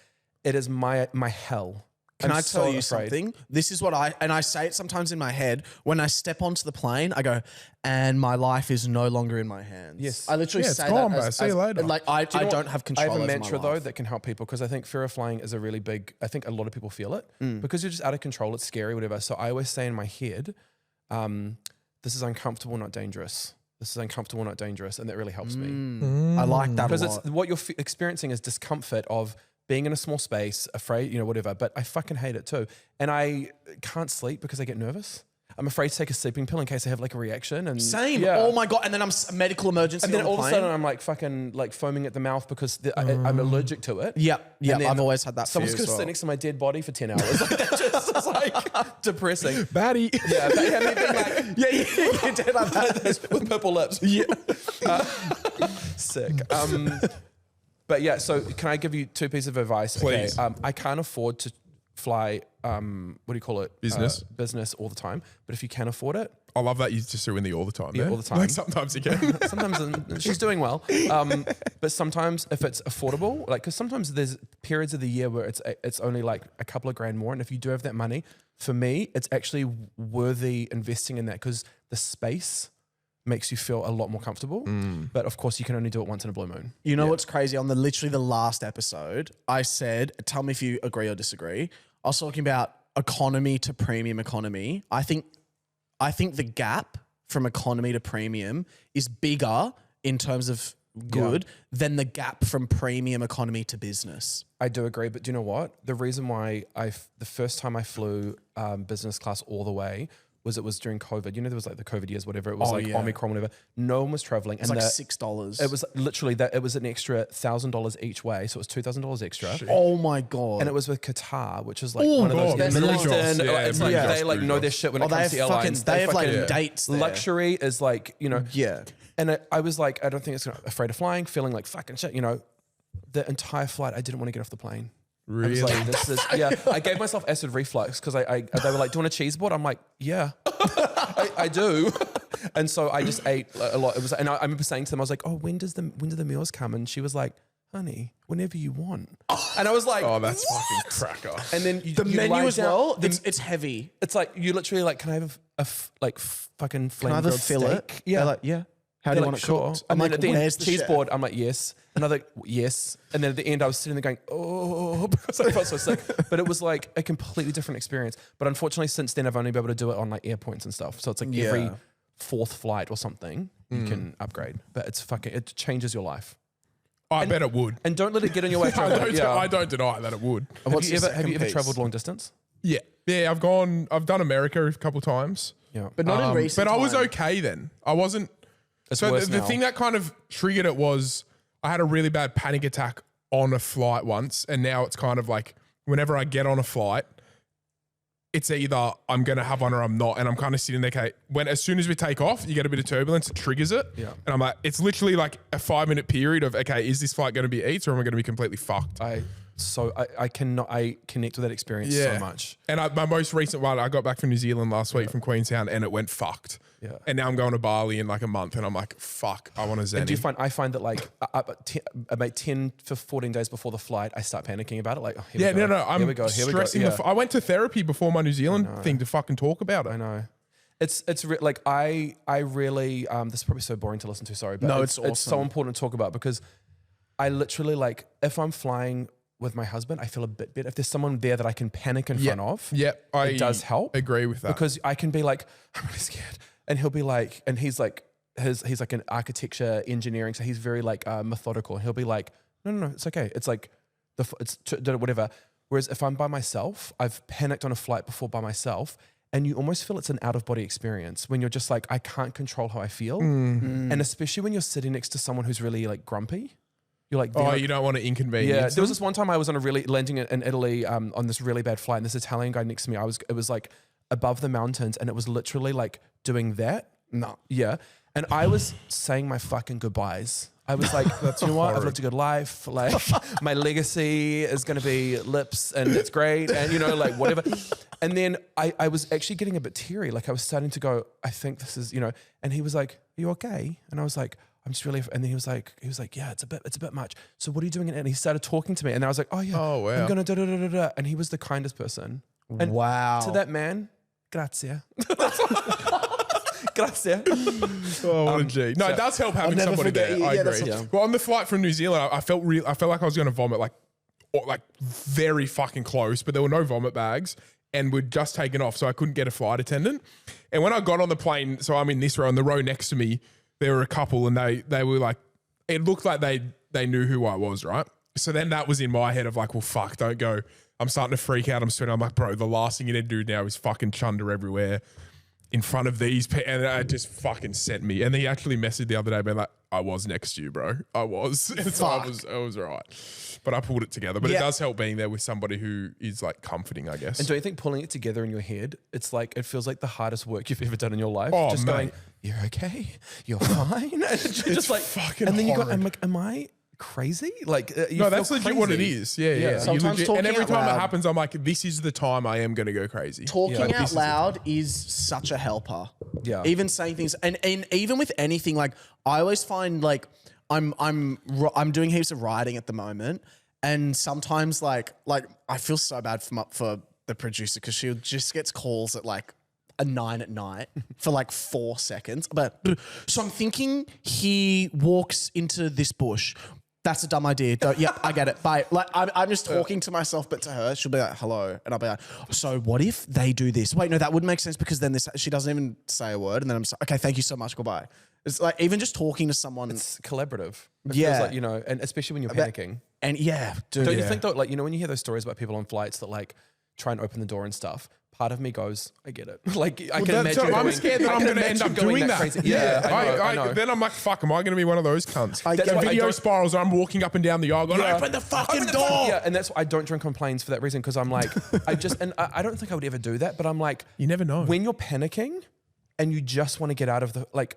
It is my hell. Can I'm I tell so you afraid. something? This is what I say it sometimes in my head. When I step onto the plane, I go, and my life is no longer in my hands. Yes. I literally it's say gone, that bro. See you later. like I don't have control I have a over mantra my though life. that can help people because I think fear of flying is a really big. I think a lot of people feel it because you're just out of control. It's scary, whatever. So I always say in my head, "This is uncomfortable, not dangerous. This is uncomfortable, not dangerous," and that really helps me I like that a because lot. it's what you're experiencing is discomfort of being in a small space, afraid, whatever. But I fucking hate it too, and I can't sleep because I get nervous. I'm afraid to take a sleeping pill in case I have like a reaction. And Same. yeah. Oh my God. And then I'm a medical emergency. And then on the all of a plane. sudden I'm like fucking like foaming at the mouth because I'm allergic to it. Yep. And then I've always had that. Someone's fear going to as sit well. next to my dead body for 10 hours. Like, that's just like depressing. Baddie. Yeah, they have me being like, Yeah, you did like that. with purple lips. Yeah. Sick. But yeah, so can I give you two pieces of advice? Please. Okay, I can't afford to fly, what do you call it? Business. Business all the time. But if you can afford it, I love that you just threw in the all the time. Yeah, there. all the time. Like sometimes you can. sometimes she's doing well. But sometimes if it's affordable, like, because sometimes there's periods of the year where it's only like a couple of grand more. And if you do have that money, for me, it's actually worthy investing in that because the space makes you feel a lot more comfortable. But of course, you can only do it once in a blue moon. You know what's crazy? On literally the last episode, I said, tell me if you agree or disagree. I was talking about economy to premium economy. I think the gap from economy to premium is bigger in terms of good than the gap from premium economy to business. I do agree, but do you know what? The reason why the first time I flew business class all the way was it was during COVID. There was like the COVID years, whatever. It was Omicron, whatever. No one was traveling. It's and like $6. It was literally that. It was an extra $1,000 each way, so it was $2,000 extra. Oh my God. And it was with Qatar, which is like Oh one of those God, Middle Blue Jobs, Eastern. yeah, It's Blue like Jobs, they like Blue know Jobs. their shit when Oh, it they comes to have fucking- airlines. they have like fucking- dates there. Luxury is like Yeah. And I was like, I don't think it's afraid of flying, feeling like fucking shit. The entire flight, I didn't want to get off the plane. Really? I was like, this is, yeah. I gave myself acid reflux because they were like, do you want a cheese board? I'm like, yeah, I do. And so I just ate a lot. It was, and I remember saying to them, I was like, oh, when do the meals come? And she was like, honey, whenever you want. And I was like, Oh, that's fucking cracker. and then The menu lie as down- well, it's heavy. It's like, you literally like, can I have fucking flame Can I have a grilled fillet? steak? They're like, yeah. How do They're you like, want it sure. cooked? And I'm then like, at the end, where's the cheese chef? board, I'm like, yes. Another, yes. And then at the end, I was sitting there going, oh, because I felt so sick. But it was like a completely different experience. But unfortunately, since then, I've only been able to do it on like airpoints and stuff. So it's like every Yeah. fourth flight or something, you can upgrade. But it changes your life. I bet it would. And don't let it get in your way. I don't deny that it would. Have you ever traveled long distance? Yeah. Yeah, I've done America a couple times. Yeah. But not in recent But I was time. okay then. I wasn't. It's So worse the now. thing that kind of triggered it was I had a really bad panic attack on a flight once. And now it's kind of like whenever I get on a flight, it's either I'm going to have one or I'm not. And I'm kind of sitting there, okay, as soon as we take off, you get a bit of turbulence, it triggers it. Yeah. And I'm like, it's literally like a 5-minute period of, okay, is this flight going to be eats or am I going to be completely fucked? I connect with that experience so much. And my most recent one, I got back from New Zealand last week from Queenstown and it went fucked. Yeah. And now I'm going to Bali in like a month and I'm like, fuck, I want to zen. And I find that like about 10 to 14 days before the flight, I start panicking about it. Like, oh, here we go. I'm here we go. stressing. Yeah. I went to therapy before my New Zealand thing to fucking talk about it. I know. Like I really, this is probably so boring to listen to, sorry, but No, it's so awesome. important to talk about because I literally like, if I'm flying with my husband, I feel a bit better. If there's someone there that I can panic in front of, it does help. Agree with that. Because I can be like, I'm really scared. And he'll be like, and he's like an architecture engineering. So he's very like methodical. And he'll be like, no, it's okay. It's like, whatever. Whereas if I'm by myself, I've panicked on a flight before by myself. and you almost feel it's an out of body experience when you're just like, I can't control how I feel. And especially when you're sitting next to someone who's really like grumpy. You're like, you don't want to inconvenience. Yeah, there them? was this one time I was landing in Italy on this really bad flight, and this Italian guy next to me, it was like above the mountains, and it was literally like doing that. No. Yeah. And I was saying my fucking goodbyes. I was like, you know what? I've lived a good life. Like my legacy is going to be lips and it's great. And you know, like whatever. And then I was actually getting a bit teary. Like I was starting to go, I think this is, you know, and he was like, are you okay? And I was like, I'm just really, and then he was like, yeah, it's a bit much. So what are you doing? And he started talking to me, and I was like, oh yeah, Oh, wow. I'm going to da. And he was the kindest person. And Wow. to that man, grazie. Grazie. Oh, what a G. No, it does help having never somebody forget there. you. I Yeah, agree. that's what- Well, on the flight from New Zealand, I felt like I was going to vomit, like very fucking close, but there were no vomit bags, and we'd just taken off, so I couldn't get a flight attendant. And when I got on the plane, so I'm in this row, and the row next to me, there were a couple, and they were like, it looked like they knew who I was, right? So then that was in my head of like, well, fuck, don't go. I'm starting to freak out. I'm sweating. I'm like, bro, the last thing you need to do now is fucking chunder everywhere in front of these people. And it just fucking sent me. And he actually messaged the other day, being like, I was next to you, bro. I was. And so I was all right. But I pulled it together. But it does help being there with somebody who is like comforting, I guess. And don't you think pulling it together in your head, it's like, it feels like the hardest work you've ever done in your life? Oh, just mate. going, you're okay, you're fine. And it's just like, fucking and then you go, hard. I'm like, am I crazy? Like, you No, feel that's legit what it crazy. is. Yeah, yeah. You Sometimes legit- talking and every out time loud- it happens, I'm like, this is the time I am going to go crazy. Talking Like, this out is the loud is such a helper. Yeah. Even saying things, and even with anything, like I always find like I'm doing heaps of writing at the moment, and sometimes like I feel so bad for the producer because she just gets calls at like 9 at night for like 4 seconds. But so I'm thinking he walks into this bush. That's a dumb idea. Yep, I get it. Bye. Like I'm just talking to myself, but to her, she'll be like, hello. And I'll be like, so what if they do this? Wait, no, that wouldn't make sense because then she doesn't even say a word. And then I'm like, okay, thank you so much. Goodbye. It's like, even just talking to someone. It's collaborative. It Yeah. feels like, you know, and especially when you're panicking. And yeah, dude. Don't you think though, like, you know, when you hear those stories about people on flights that like try and open the door and stuff, part of me goes, I get it. Like I can That's- imagine. I'm scared that I'm going to end up doing that. Crazy. Yeah, I know. Then I'm like, fuck, am I going to be one of those cunts? I That's get why it. video spirals. I'm walking up and down the aisle going, open the fucking door. Yeah, and that's why I don't drink on planes for that reason because I'm like, I don't think I would ever do that, but I'm like, You never know. when you're panicking and you just want to get out of the like,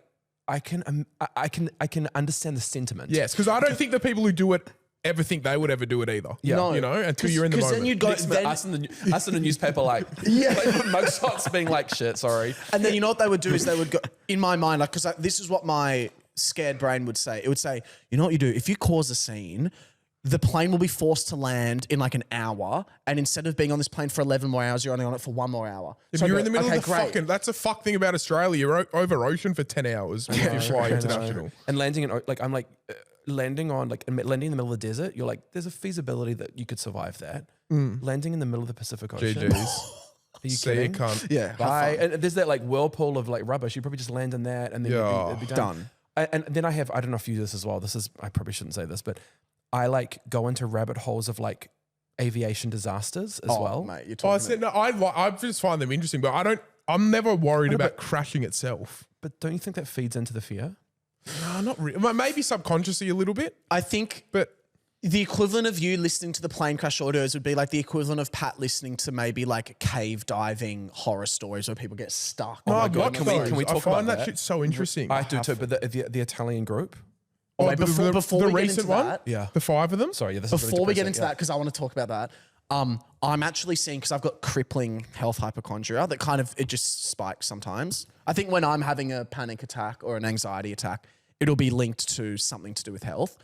I can understand the sentiment. Yes, because I don't think the people who do it ever think they would ever do it either. Yeah. No. You know, until you're in the moment. then you'd go, Next minute, us in the newspaper, like, like mug shots being like, shit, sorry. and then you know what they would do is they would go, in my mind, like, because this is what my scared brain would say. It would say, you know what you do? If you cause a scene, the plane will be forced to land in like an hour. And instead of being on this plane for 11 more hours, you're only on it for 1 more hour. If So I you're go, in the middle okay, of the great. fucking, that's a fuck thing about Australia. You're over ocean for 10 hours when you fly international. And landing in, like, I'm like, landing on, like, landing in the middle of the desert, you're like, there's a feasibility that you could survive that. Landing in the middle of the Pacific Ocean. GG's. Are you See you, kidding? cunt. Yeah. Bye. And there's that like whirlpool of like rubbish. You probably just land in that and then it'd be done. And then I don't know if you do this as well. I probably shouldn't say this, but I like go into rabbit holes of like aviation disasters as well. Mate, you're Oh, I talking said, no, I just find them interesting, but I'm never worried about crashing itself. But don't you think that feeds into the fear? No, not really. Maybe subconsciously a little bit, I think but the equivalent of you listening to the plane crash audios would be like the equivalent of Pat listening to maybe like cave diving horror stories where people get stuck. no, my I God, watch can we- those. can we I talk find about that that? shit so interesting. I do too, but the Italian group. Wait, before the we get recent into one, that, Yeah. the 5 of them. Sorry, yeah, this is before really we get depressing, into that, because I want to talk about that, I'm actually seeing, because I've got crippling health hypochondria that kind of, it just spikes sometimes. I think when I'm having a panic attack or an anxiety attack, it'll be linked to something to do with health.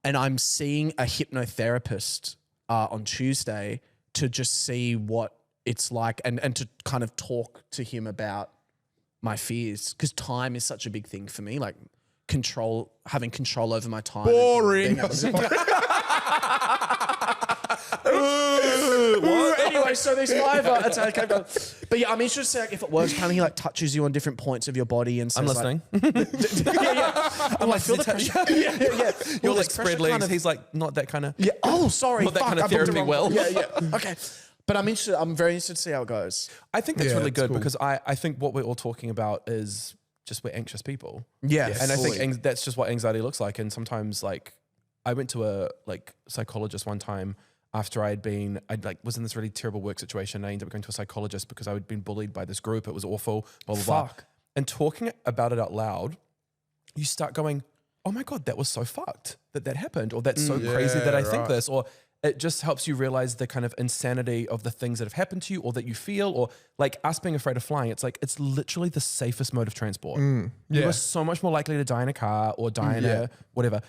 And I'm seeing a hypnotherapist on Tuesday to just see what it's like and to kind of talk to him about my fears, because time is such a big thing for me, like having control over my time. Boring. Anyway, so these 5 attack. But yeah, I'm interested to see like, if it works. Apparently, he like touches you on different points of your body and says, I'm listening. yeah. I'm like, feel the pressure. yeah. You're Well, like this spread pressure legs. kind of- He's like, not that kind of. Yeah. Oh, sorry. Not that Fuck, kind of I booked it therapy wrong. well. Yeah. Okay. But I'm interested. I'm very interested to see how it goes. I think that's Yeah, really it's good cool. because I think what we're all talking about is just we're anxious people. Yeah, And I fully. think that's just what anxiety looks like. And sometimes like I went to a psychologist one time after I'd was in this really terrible work situation. And I ended up going to a psychologist because I had been bullied by this group. It was awful, blah, blah, blah. Fuck. And talking about it out loud, you start going, oh my God, that was so fucked that happened. Or that's so crazy that I think right. this. Or it just helps you realize the kind of insanity of the things that have happened to you or that you feel, or like us being afraid of flying. It's like, it's literally the safest mode of transport. You Yeah. are so much more likely to die in a car or die in a whatever.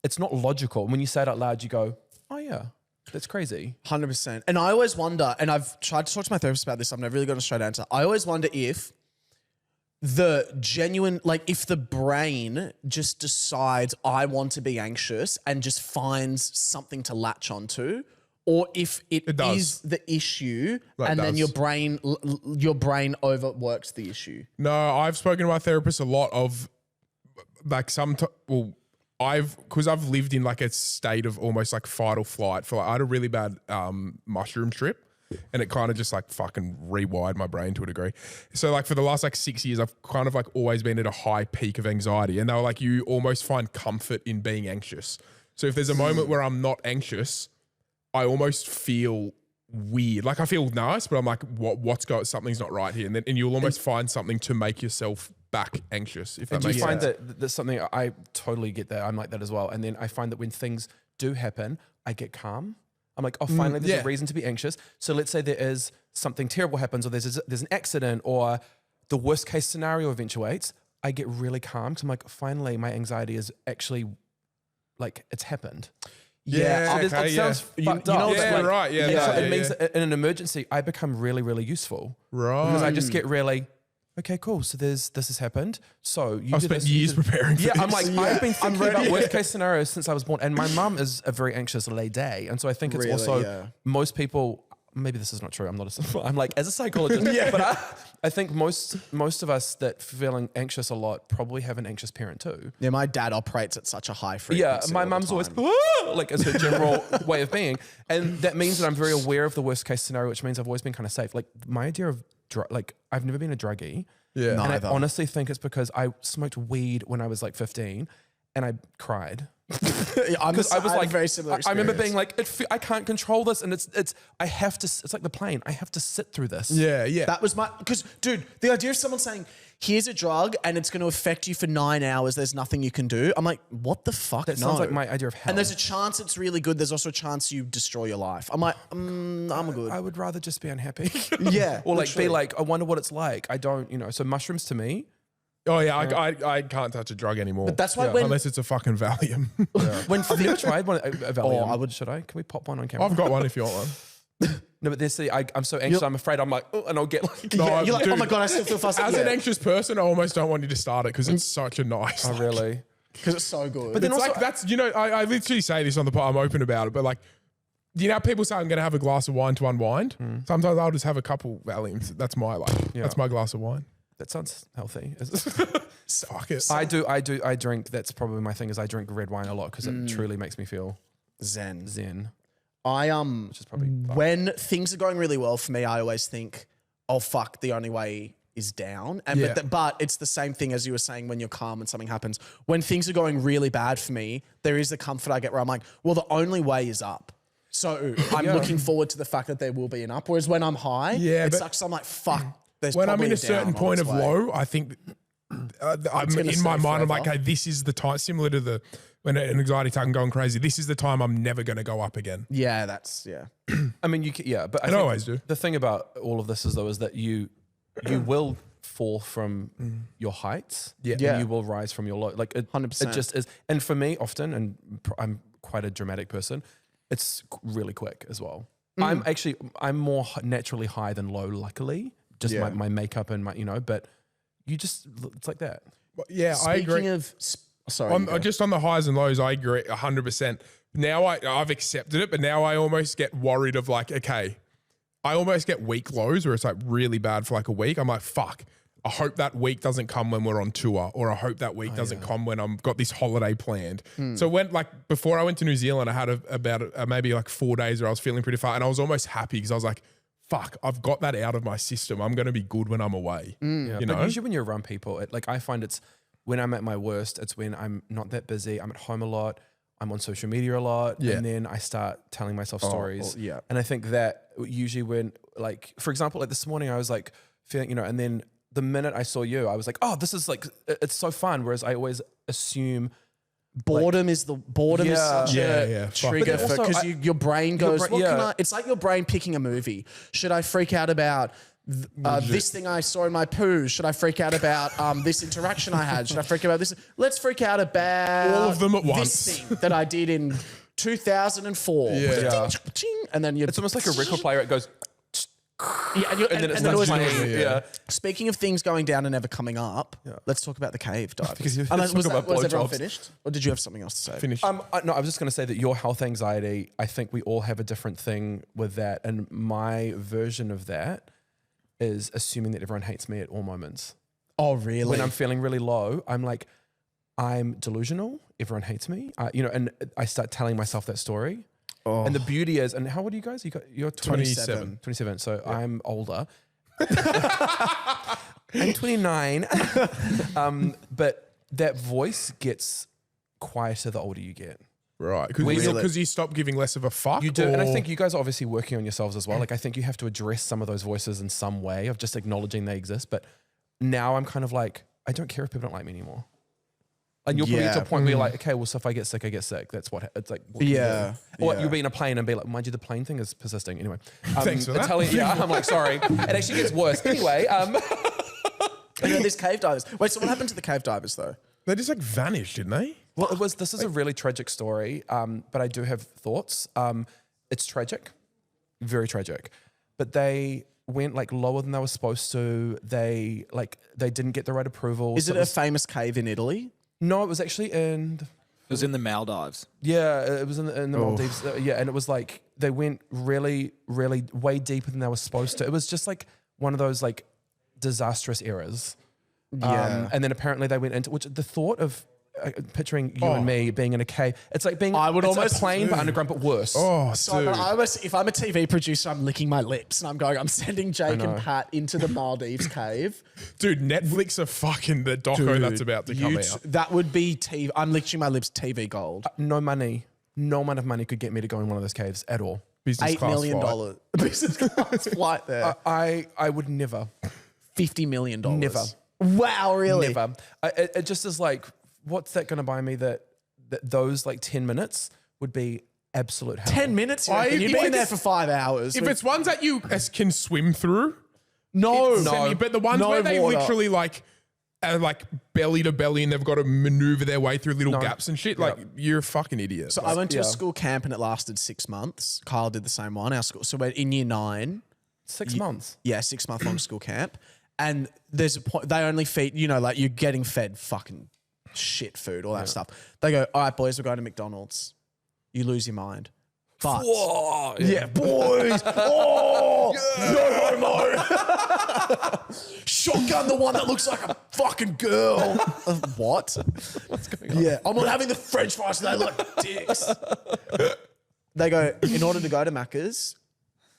It's not logical. When you say it out loud, you go, oh yeah, that's crazy. 100%. And I always wonder, and I've tried to talk to my therapist about this, I've never really got a straight answer. I always wonder if the genuine, like if the brain just decides I want to be anxious and just finds something to latch onto, or if it does. is the issue That and then does. your brain overworks the issue. No, I've spoken to my therapist a lot of like because I've lived in like a state of almost like fight or flight for like, I had a really bad mushroom trip and it kind of just like fucking rewired my brain to a degree. So like for the last like 6 years, I've kind of like always been at a high peak of anxiety, and they were like, you almost find comfort in being anxious. So if there's a moment where I'm not anxious, I almost feel weird. Like I feel nice, but I'm like, something's not right here. And you'll almost find something to make yourself back anxious. If that Do makes you find sense. that there's something, I totally get that. I'm like that as well. And then I find that when things do happen, I get calm. I'm like, oh, finally, there's yeah. a reason to be anxious. So let's say there is something terrible happens, or there's an accident, or the worst case scenario eventuates. I get really calm because I'm like, finally, my anxiety is actually like it's happened. Yeah, So okay, it sounds fucked up. what's but like- right, yeah, So yeah, it means yeah. that in an emergency, I become really, really useful. Right. Because I just get really, okay, cool. So this has happened. So you I've did spent this, years preparing for Yeah, this. I'm like, I've been thinking about worst case scenarios since I was born. And my mum is a very anxious lady. And so I think it's Really, also yeah. most people, maybe this is not true. I'm like, as a psychologist, but I think most of us that feeling anxious a lot probably have an anxious parent too. Yeah, my dad operates at such a high Yeah, frequency. my all the mum's always time. like as her general way of being, and that means that I'm very aware of the worst case scenario, which means I've always been kind of safe. Like my idea of like I've never been a druggie, Yeah. and I Neither. honestly think it's because I smoked weed when I was like 15, and I cried. Because I was like, very similar. I remember experience. being like, I can't control this, and I have to. It's like the plane. I have to sit through this. Yeah, yeah. That was because, dude, the idea of someone saying, here's a drug and it's going to affect you for 9 hours, there's nothing you can do. I'm like, what the fuck? That sounds like my idea of hell. And there's a chance it's really good. There's also a chance you destroy your life. I'm like, I'm good. I would rather just be unhappy. Yeah, or like literally. be like, I wonder what it's like. I don't, So mushrooms to me. Oh yeah, I can't touch a drug anymore. But that's why when unless it's a fucking Valium. When have you ever tried one? A Valium? I would- Should I? Can we pop one on camera? I've got one if you want one. No, but see, I'm so anxious. I'm afraid. I'm like, oh, and I'll get like. No, you're like, dude, oh my God, I still feel fast. As an anxious person, I almost don't want you to start it because it's such a nice. Oh, really? Because it's so good. But then It's also, like that's I literally say this on the pod. I'm open about it, but like, how people say I'm going to have a glass of wine to unwind. Sometimes I'll just have a couple Valiums. That's my That's my glass of wine. that sounds healthy. Fuck it. I drink. That's probably my thing. Is I drink red wine a lot because it truly makes me feel Zen. zen. I Which is probably when things are going really well for me, I always think, oh fuck, the only way is down. And Yeah. but it's the same thing as you were saying when you're calm and something happens. When things are going really bad for me, there is the comfort I get where I'm like, well, the only way is up. So I'm looking forward to the fact that there will be an up. Whereas when I'm high, Yeah, it but sucks. I'm like, fuck. There's when I'm probably in a down certain on point its of way. low, I think I'm gonna in my stay mind. I'm like, forever. hey, this is the time. Similar to when an anxiety attack and going crazy. This is the time I'm never going to go up again. Yeah, that's I mean, but I I think always do. The thing about all of this is that you will fall from your heights, Yeah. and Yeah. you will rise from your low. Like 100%. It just is. And for me, often, and I'm quite a dramatic person, it's really quick as well. I'm more naturally high than low. Luckily, just Yeah. my makeup and my but you just it's like that. But yeah, I agree. Speaking of, sorry, you go. Just on the highs and lows, I agree 100%. Now I've accepted it, but now I almost get worried of like, okay, I almost get week lows where it's like really bad for like a week. I'm like, fuck. I hope that week doesn't come when we're on tour, or I hope that week doesn't come when I've got this holiday planned. So when before I went to New Zealand, I had about maybe like 4 days where I was feeling pretty far, and I was almost happy because I was like, fuck, I've got that out of my system. I'm going to be good when I'm away. Yeah, You but know? usually when you're around people, I find it's when I'm at my worst, it's when I'm not that busy. I'm at home a lot. I'm on social media a lot. Yeah. And then I start telling myself stories. yeah. And I think that usually when, like, for example, like this morning, I was like feeling, you know, and then the minute I saw you, I was like, oh, this is like, it's so fun. Whereas I always assume Boredom is such a fuck trigger yeah. for Also, because your brain goes. brain- What can yeah. I? It's like your brain picking a movie. Should I freak out about this thing I saw in my poo? Should I freak out about this interaction I had? Should I freak out about this? Let's freak out about All of them at this once. thing that I did in 2004. Yeah. And then you. it's almost like a record player. It goes, Yeah, and, and then it then starts always- playing. Yeah. Speaking of things going down and never coming up, let's talk about the cave dive. Because you- Was talk about everyone blowjobs. finished? Or did you have something else to say? Finish. No, I was just going to say that your health anxiety, I think we all have a different thing with that. And my version of that is assuming that everyone hates me at all moments. Oh, really? When I'm feeling really low, I'm like, I'm delusional. Everyone hates me. And I start telling myself that story. Oh. And the beauty is, and how old are you guys? You're 27. 27. So I'm older. I'm 29. But that voice gets quieter the older you get. Right. Really? Because you stop giving less of a fuck? You do, and I or- think you guys are obviously working on yourselves as well. Like I think you have to address some of those voices in some way of just acknowledging they exist. But now I'm kind of like, I don't care if people don't like me anymore. And you'll probably get to a point where you're like, okay, well, so if I get sick, I get sick. That's what it's like. What can you Yeah, do? Or yeah. you'll be in a plane and be like, mind you, the plane thing is persisting. Anyway, Thanks for that. I'm like, sorry. It actually gets worse. Anyway, You know, there's cave divers. Wait, so what happened to the cave divers though? They just like vanished, didn't they? well, this is a really tragic story, but I do have thoughts. It's tragic, very tragic, but they went like lower than they were supposed to. They didn't get the right approval. Is So it a famous cave in Italy? No, it was actually in. It was in the Maldives. Yeah, it was in the Maldives. Yeah, and it was like they went really, really way deeper than they were supposed to. It was just like one of those like disastrous eras. Yeah. And then apparently they went into which the thought of picturing you and me being in a cave. It's like being I would it's almost- a plane but underground, but worse. Oh, So dude. I almost, if I'm a TV producer, I'm licking my lips and I'm going, I'm sending Jake and Pat into the Maldives cave. Dude, Netflix are fucking the doco that's about to come out. That would be TV. I'm licking my lips TV gold. No amount of money could get me to go in one of those caves at all. Business $8 class million flight. business class flight there. I would never, $50 million. Never. Wow, really? never. It just is like, what's that going to buy me that those like 10 minutes would be absolute hell. 10 minutes? You reckon? You've if been it's- there for 5 hours. If it's ones that you can swim through, no, but the ones no where they water. literally like are like belly to belly and they've got to maneuver their way through little gaps and shit, like you're a fucking idiot. So I went to a school camp and it lasted 6 months. Kyle did the same one. Our school. So we're in year 9. 6 months. Yeah, 6 month long school camp. And there's a point, they only feed, you know, like you're getting fed fucking shit food, all that stuff. They go, all right, boys, we're going to McDonald's. You lose your mind. But, Whoa, yeah, boys. Oh, no homo. Shotgun the one that looks like a fucking girl. What? What's going on? Yeah, I'm not having the French fries. They look like dicks. They go, in order to go to Macca's,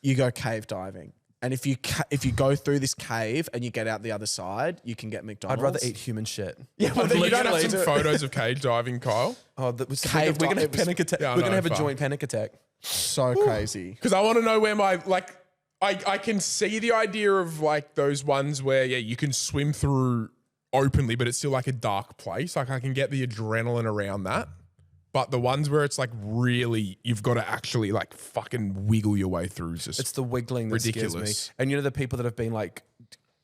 you go cave diving. And if you go through this cave and you get out the other side, you can get McDonald's. I'd rather eat human shit. Yeah, but then you don't have literally- some photos of cage diving, Kyle? Oh, that was Cave we're gonna have dive- panic attack. Yeah, I We're gonna know, have a fuck. joint panic attack. So crazy. Because I want to know where my I can see the idea of like those ones where you can swim through openly, but it's still like a dark place. Like I can get the adrenaline around that. But the ones where it's like really, you've got to actually like fucking wiggle your way through. Is just It's the wiggling that scares ridiculous. me. And you know the people that have been like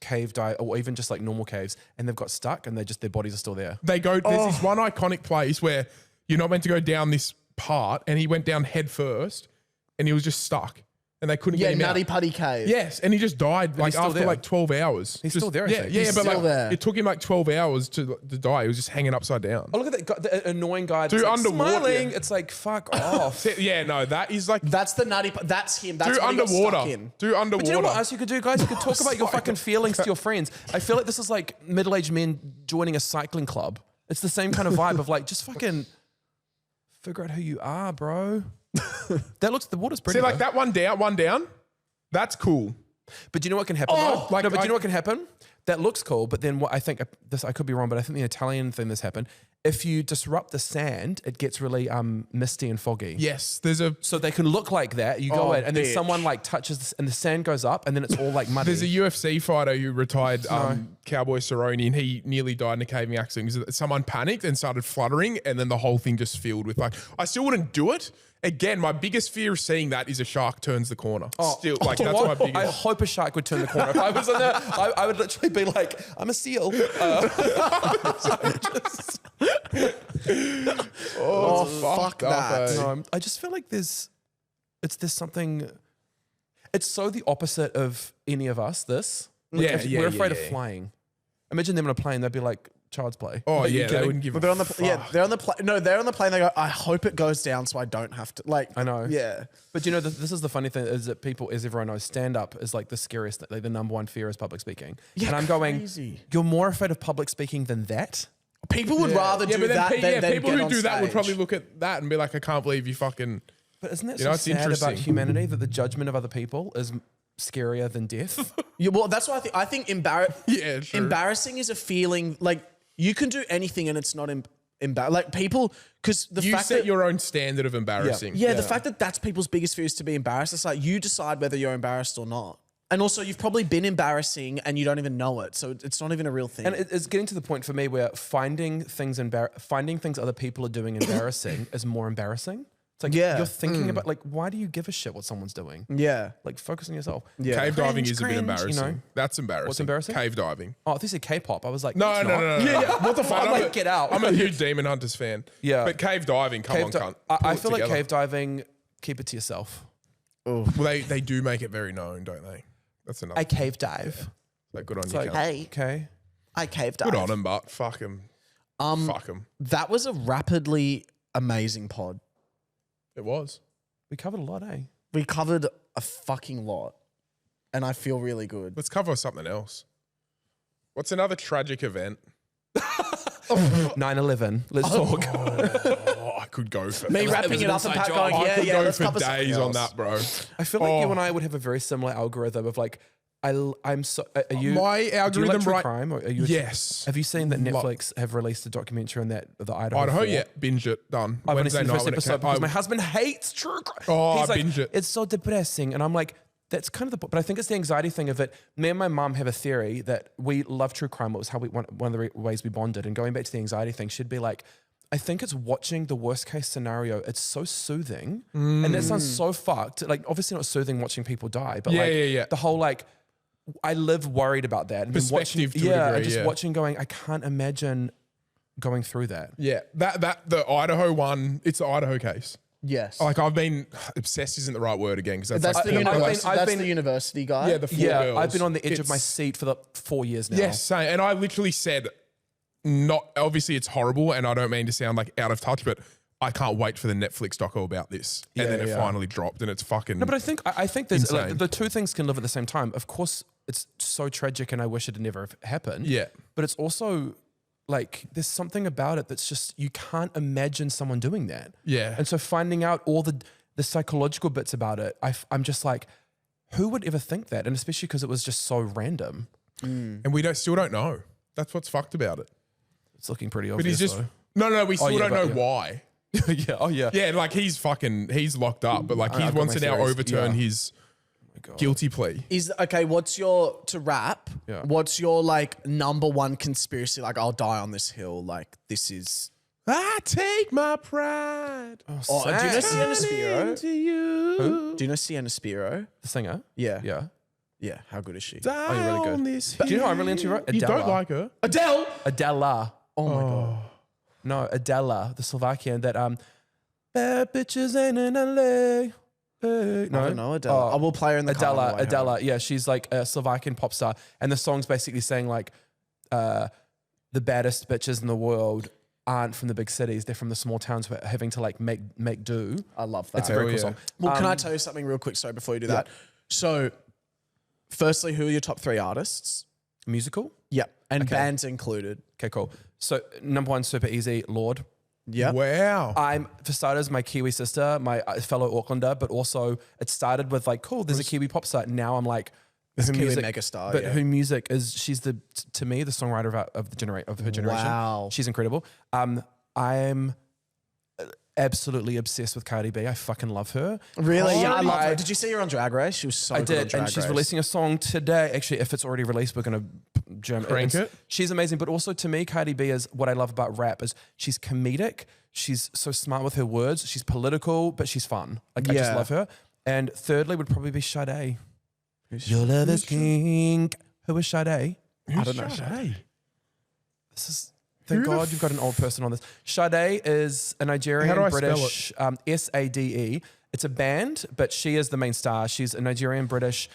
cave dive or even just like normal caves and they've got stuck and their bodies are still there. they go. There's this one iconic place where you're not meant to go down this part, and he went down head first, and he was just stuck, and they couldn't Yeah, get him Nutty out. Putty Cave. Yes, and he just died like he's still after there. like 12 hours. He's Just- still there, I Yeah, think. yeah, He's but still like there. it took him like 12 hours to die. He was just hanging upside down. Oh, look at that guy, the annoying guy. Dude, that's like underwater. smiling. It's like, fuck off. Yeah, no, that is like That's the Nutty. That's him. That's do what he got stuck underwater. in. Do underwater. But do you know what else you could do, guys? You could talk about your fucking feelings to your friends. I feel like this is like middle-aged men joining a cycling club. It's the same kind of vibe of like, just fucking figure out who you are, bro. The water's pretty. See, like that one down. That's cool. But do you know what can happen? Oh, though? like, No, but do I- you know what can happen? That looks cool, but then what I think this I could be wrong, but I think the Italian thing that's happened. If you disrupt the sand, it gets really misty and foggy. Yes, there's a So they can look like that. You go Oh, in, and then bitch. someone like touches this, and the sand goes up, and then it's all like muddy. there's a UFC fighter who retired, Cowboy Cerrone, and he nearly died in a caving accident because someone panicked and started fluttering, and then the whole thing just filled with like. I still wouldn't do it. Again, my biggest fear of seeing that is a shark turns the corner. Still, like that's my I biggest. hope a shark would turn the corner. If I was in there, I would literally be like, I'm a seal. Oh, fuck up, that. eh? No, I just feel like there's something. It's so the opposite of any of us. This, Yeah, if yeah, we're yeah, afraid yeah. of flying. Imagine them on a plane. They'd be like child's play. Oh Are you yeah, they kidding? wouldn't give. But a they're on the fuck. they're on the plane. No, they're on the plane. They go, I hope it goes down so I don't have to. Like, I know. Yeah. But you know, this is the funny thing is that people, as everyone knows, stand up is like the scariest, like the number one fear is public speaking. Yeah, and I'm going, crazy. you're more afraid of public speaking than that? People would rather do but then that than people get who on do that would stage. probably look at that and be like, I can't believe you fucking. But isn't that You know, so it's sad about interesting. humanity that the judgment of other people is scarier than death? Yeah, well, that's why I think Yeah, true. embarrassing is a feeling like you can do anything and it's not embarrassing. Like people, because the You fact set that your own standard of embarrassing. yeah, the fact that that's people's biggest fear is to be embarrassed. It's like you decide whether you're embarrassed or not. And also, you've probably been embarrassing and you don't even know it, so it's not even a real thing. And it's getting to the point for me where finding things other people are doing embarrassing is more embarrassing. It's like Yeah. you're thinking about like, why do you give a shit what someone's doing? yeah, Like focus on yourself. Yeah. Cave diving Cringe, is a bit cringe, embarrassing. you know? That's embarrassing. What's embarrassing? Cave diving. Oh, if they said K-pop, I was like, No, it's no, not. no, no, no. yeah. What the fuck? I'm like, a- get out. I'm a huge Demon Hunters fan. Yeah. But cave diving, come on, cunt. I Pull it feel like together. cave diving, keep it to yourself. Well, they do make it very known, don't they? That's another. I cave dive. Like, good on It's you, like, cunt. Hey, okay. I caved Good dive. on him, but fuck him. Fuck him. That was a rapidly amazing pod. It was. We covered a lot, eh? We covered a fucking lot, and I feel really good. Let's cover something else. What's another tragic event? 9/11. Let's talk. Oh, I could go for Me that. wrapping was it an up and inside Pat job. going, I yeah, could yeah, go let's for cover something days on else. that, bro. I feel like Oh. you and I would have a very similar algorithm of like, I'm so. Are you My do you algorithm like true right- crime? Or are you? Yes. Have you seen that Netflix have released a documentary on that the Idaho? Idaho, 4? yeah. Binge it. Done. I've only Wednesday seen the night first when it episode came- because I- my husband hates true crime. Oh, He's I like, binge it. It's so depressing, and I'm like, that's kind of the. But I think it's the anxiety thing of it. Me and my mum have a theory that we love true crime. It was how one of the ways we bonded. And going back to the anxiety thing, she'd be like, I think it's watching the worst case scenario. It's so soothing, and that sounds so fucked. Like obviously not soothing watching people die, but Yeah, like yeah, yeah. the whole like. I live worried about that. And then Perspective watching, to a degree, and just yeah. watching going, I can't imagine going through that. Yeah. The Idaho one, it's the Idaho case. Yes. Like I've been obsessed isn't the right word again because that's, that's like, the university. I've That's been- the university guy. yeah, the four Yeah, girls. I've been on the edge of my It's- seat for the 4 years now. Yes, same. And I literally said, not obviously it's horrible, and I don't mean to sound like out of touch, but I can't wait for the Netflix doco about this. Yeah, and then it yeah. finally dropped, and it's fucking. No, but I think there's like, Insane. the two things can live at the same time. Of course, it's so tragic, and I wish it had never have happened. Yeah. but it's also like there's something about it that's just you can't imagine someone doing that. Yeah. and so finding out all the psychological bits about it, I'm just like, who would ever think that? And especially because it was just so random. and we still don't know. That's what's fucked about it. It's looking pretty But obvious. he's just though. no. We still yeah, don't but know yeah. why. yeah. Oh yeah. Yeah, like he's locked up, but like he I've got wants my to now theories. overturn Yeah. his guilty plea. Is okay. What's your to wrap? Yeah. What's your like number one conspiracy? Like I'll die on this hill. Like this is. I take my pride. Oh, do you know Sienna Spiro? to you. Do you know Sienna Spiro? The singer. Yeah. Yeah. Yeah. How good is she? Die you're really good. on this Do you know hill. I'm really into her? You Adela. don't like her? Adele. Adela. Oh my god. No, Adela, the Slovakian that bad bitches ain't in LA. Hey. No, I don't know Adele. I will play her in the car on the way Adela, home. yeah, she's like a Slovakian pop star, and the song's basically saying like, the baddest bitches in the world aren't from the big cities; they're from the small towns, who are having to like make do. I love that. It's a very cool yeah. song. Well, can I tell you something real quick? Sorry, before you do that. So, firstly, who are your top 3 artists? Musical. Yep, and bands included. Okay, cool. So number one, super easy, Lord. Yeah. Wow. I'm, for starters, my Kiwi sister, my fellow Aucklander, but also it started with like, cool, there's a Kiwi pop star. Now I'm like, her Kiwi music, megastar, but yeah. her music is, she's to me, the songwriter of her generation. Wow. She's incredible. I'm absolutely obsessed with Cardi B. I fucking love her. Really? Yeah, I love her. Did you see her on Drag Race? She was so I good on did, Drag and she's Race. releasing a song today. Actually, if it's already released, we're gonna Crank it. She's amazing, but also to me, Cardi B is what I love about rap is she's comedic. She's so smart with her words. She's political, but she's fun. Like I just Yeah. love her. And thirdly, would probably be Sade. Your love is king. Who is Sade? I don't know. This is. Thank Who the God you've got an old person on this. Sade is a Nigerian How do I spell British Sade. It's a band, but she is the main star. She's a Nigerian British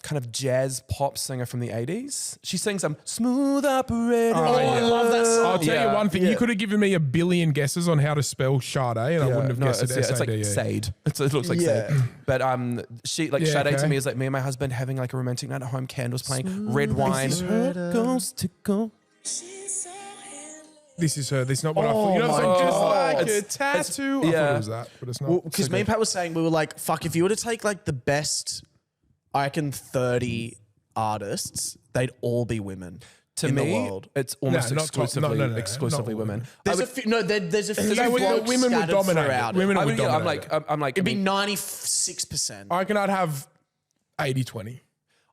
kind of jazz pop singer from the 80s. She sings Smooth Operator. Oh, I love that song. I'll tell you one thing. You could have given me a billion guesses on how to spell Sade, and I wouldn't have guessed it. It's like Sade. It looks like Yeah. Sade. But she like Yeah, Sade to okay. me is like me and my husband having like a romantic night at home, candles playing, red wine. Goes to go. This is her. This is not what I thought. You know, it's like just like a tattoo. I thought yeah. it was that, but it's not. Because me and Pat was saying, we were like, fuck, if you were to take like the best, I reckon 30 artists, they'd all be women To in me, the world. it's almost No, not exclusively no, exclusively not women. There's a few, no, there's a few They would- blokes women would scattered dominate it. throughout. Women I would mean, yeah, dominate it. I'm like, It'd be 96%. I reckon I'd have 80-20.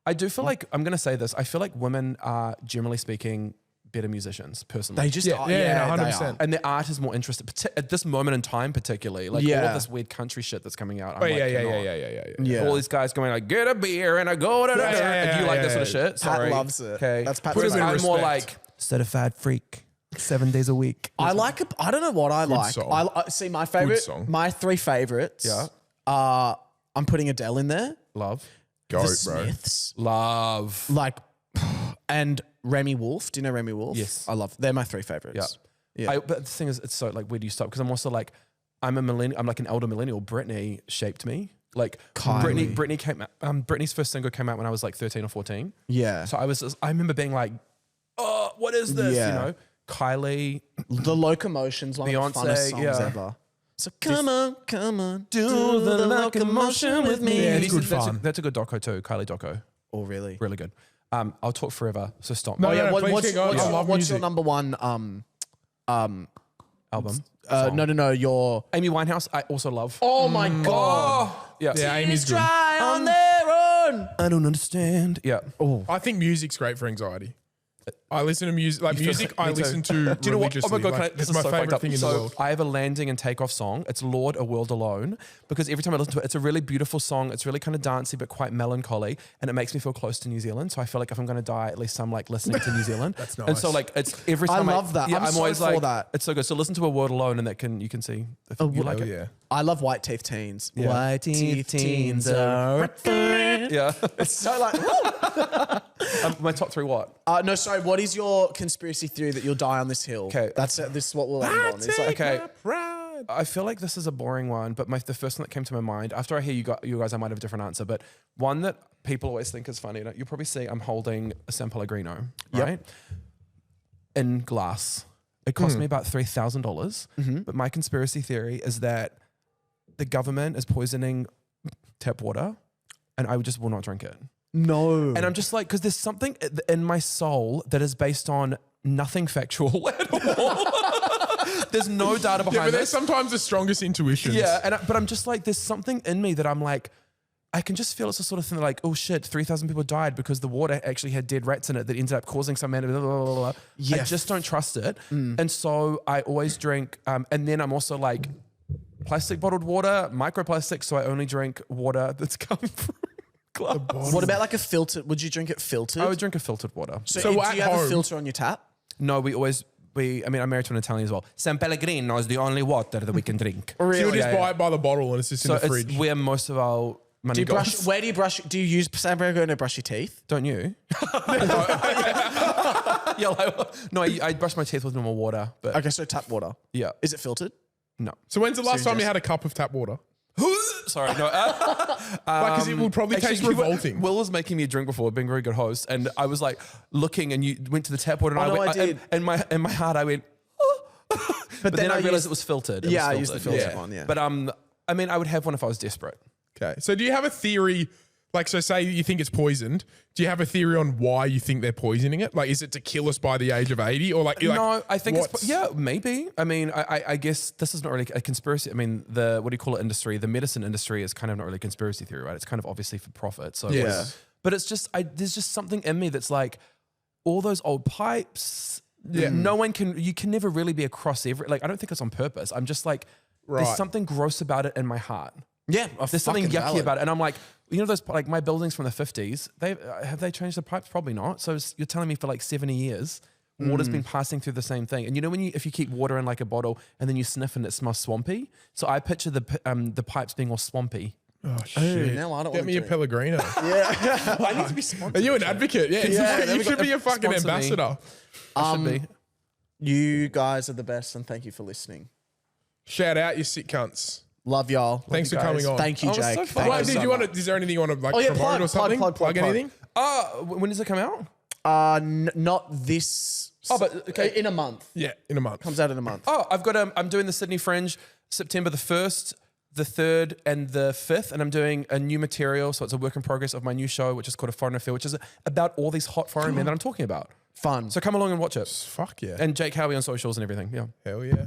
I do feel like I'm going to say this. I feel like women are generally speaking better musicians personally. They just Yeah, are. yeah, Yeah, no, they 100%. are. and their art is more interesting at this moment in time, particularly like all Yeah. of this weird country shit that's coming out. I'm Oh, like, yeah. Yeah. All these guys going like, get a beer and I go to Yeah, yeah, Do you like yeah, this sort of yeah. shit? Sorry. loves it. Okay. That's Pat's Put it in favourite. I'm more respect. like certified freak, 7 days a week. I like it. I don't know what I like. song. I see my favorite, song. my three favorites. Yeah. Are I'm putting Adele in there. Love. Go, The bro. Smiths, Love. like, and Remy Wolf. Do you know Remy Wolf? Yes. I love. They're my three favorites. Yeah. But the thing is, it's so like, where do you stop? Because I'm also like, I'm a millennial. I'm like an elder millennial. Britney shaped me. Like Kylie. Britney came out. Britney's first single came out when I was like 13 or 14. Yeah. So I remember being like, oh, what is this? Yeah. You know, Kylie, The Locomotion's one of Beyonce, the funnest songs yeah. ever. So come on, do the locomotion with me. Yeah, And it's you good said fun. That's a good doco too. Kylie doco, Oh, really? really good. I'll talk forever. So stop. No, Oh, yeah, yeah. please keep going. I love what's your music. number one? Album. No. Your. Amy Winehouse. I also love. Oh my god. Yeah. Yeah, Amy's good. Try on their own. I don't understand. Yeah. Oh. I think music's great for anxiety. I listen to music. Like music, I Me too. listen to Do you know what? Oh my religiously. god, Like, this it's is my so fucked favorite up. thing in the So world. I have a landing and takeoff song. It's Lord, A World Alone, because every time I listen to it, it's a really beautiful song. It's really kind of dancey, but quite melancholy, and it makes me feel close to New Zealand. So I feel like if I'm going to die, at least I'm like listening to New Zealand. That's And so nice. like it's every I time love that. Yeah, I'm so always for like that. It's so good. So listen to A World Alone, and you can see if you like Oh, it. yeah. I love White Teeth Teens. Yeah. White Teeth Teens are referring. Yeah. It's so like. My top three what? No, sorry. What is your conspiracy theory that you'll die on this hill? 'Kay. This is what we'll end on. It's like, Okay. Pride. I feel like this is a boring one, but the first one that came to my mind after I hear you guys, I might have a different answer. But one that people always think is funny. You'll probably see I'm holding a San Pellegrino, right? In glass. It cost me about $3,000. But my conspiracy theory is that the government is poisoning tap water, and I just will not drink it. no. And I'm just like, because there's something in my soul that is based on nothing factual at all. There's no data behind Yeah, but this. there's sometimes the strongest intuitions. Yeah, but I'm just like, there's something in me that I'm like, I can just feel it's the sort of thing like, oh shit, 3,000 people died because the water actually had dead rats in it that ended up causing some man. Blah, blah, blah, blah. I just don't trust it. And so I always drink, and then I'm also like, plastic bottled water, microplastic, so I only drink water that's come from glass. What about like a filter? Would you drink it filtered? I would drink a filtered water. So So do at you have a home- filter on your tap? No, I'm married to an Italian as well. San Pellegrino is the only water that we can drink. So you'll just Yeah, buy yeah. it by the bottle and it's just So in the it's fridge. where most of our money Do you brush? goes. Where do you brush? Do you use San Pellegrino to brush your teeth? Don't you? Yeah, no, I brush my teeth with normal water, but Okay, so tap water. yeah, Is it filtered? no. So when's the last time you just- had a cup of tap water? Sorry, no. Because it will probably taste Actually, revolting. Will was making me a drink before, being a very good host, and I was like looking, and you went to the tap water, and Oh, no, I did. in my heart, I went. But then I realized used- it was filtered. It Yeah, was I used the filtered, filtered one, yeah. But I mean, I would have one if I was desperate. Okay. So do you have a theory? Like, so say you think it's poisoned. Do you have a theory on why you think they're poisoning it? Like, is it to kill us by the age of 80? Or like, No, I think what's- maybe. I mean, I guess this is not really a conspiracy. I mean, the what do you call it industry? The medicine industry is kind of not really a conspiracy theory, right? It's kind of obviously for profit. So Yeah. but it's just there's just something in me that's like all those old pipes. Yeah. You can never really be across like I don't think it's on purpose. I'm just like Right. there's something gross about it in my heart. Yeah, There's something yucky about it, and I'm like, you know, those like my buildings from the 50s. Have they changed the pipes? Probably not. So you're telling me for like 70 years, water's been passing through the same thing. And you know, if you keep water in like a bottle and then you sniff and it smells swampy. So I picture the pipes being all swampy. Oh, shit. now I don't Get wanna me a drink. Pellegrino. I need to be sponsored. Are you an advocate? Yeah, you should be a fucking Sponsor me. ambassador. I should be. You guys are the best, and thank you for listening. Shout out, you sick cunts. Love y'all. Love Thanks you for coming guys. on. Thank you, Oh, it's Jake. so fun. Thank Well, you did so you want much. to? Is there anything you want to like Oh, yeah, promote plug, or something? plug. anything? When does it come out? Not this. Oh, but okay. In a month. Yeah, in a month. Comes out in a month. Oh, I've got I'm doing the Sydney Fringe September the 1st, the 3rd, and the 5th, and I'm doing a new material. So it's a work in progress of my new show, which is called A Foreign Affair, which is about all these hot foreign men that I'm talking about. Fun. So come along and watch it. Fuck yeah. And Jake Howie on socials and everything. Yeah. Hell yeah.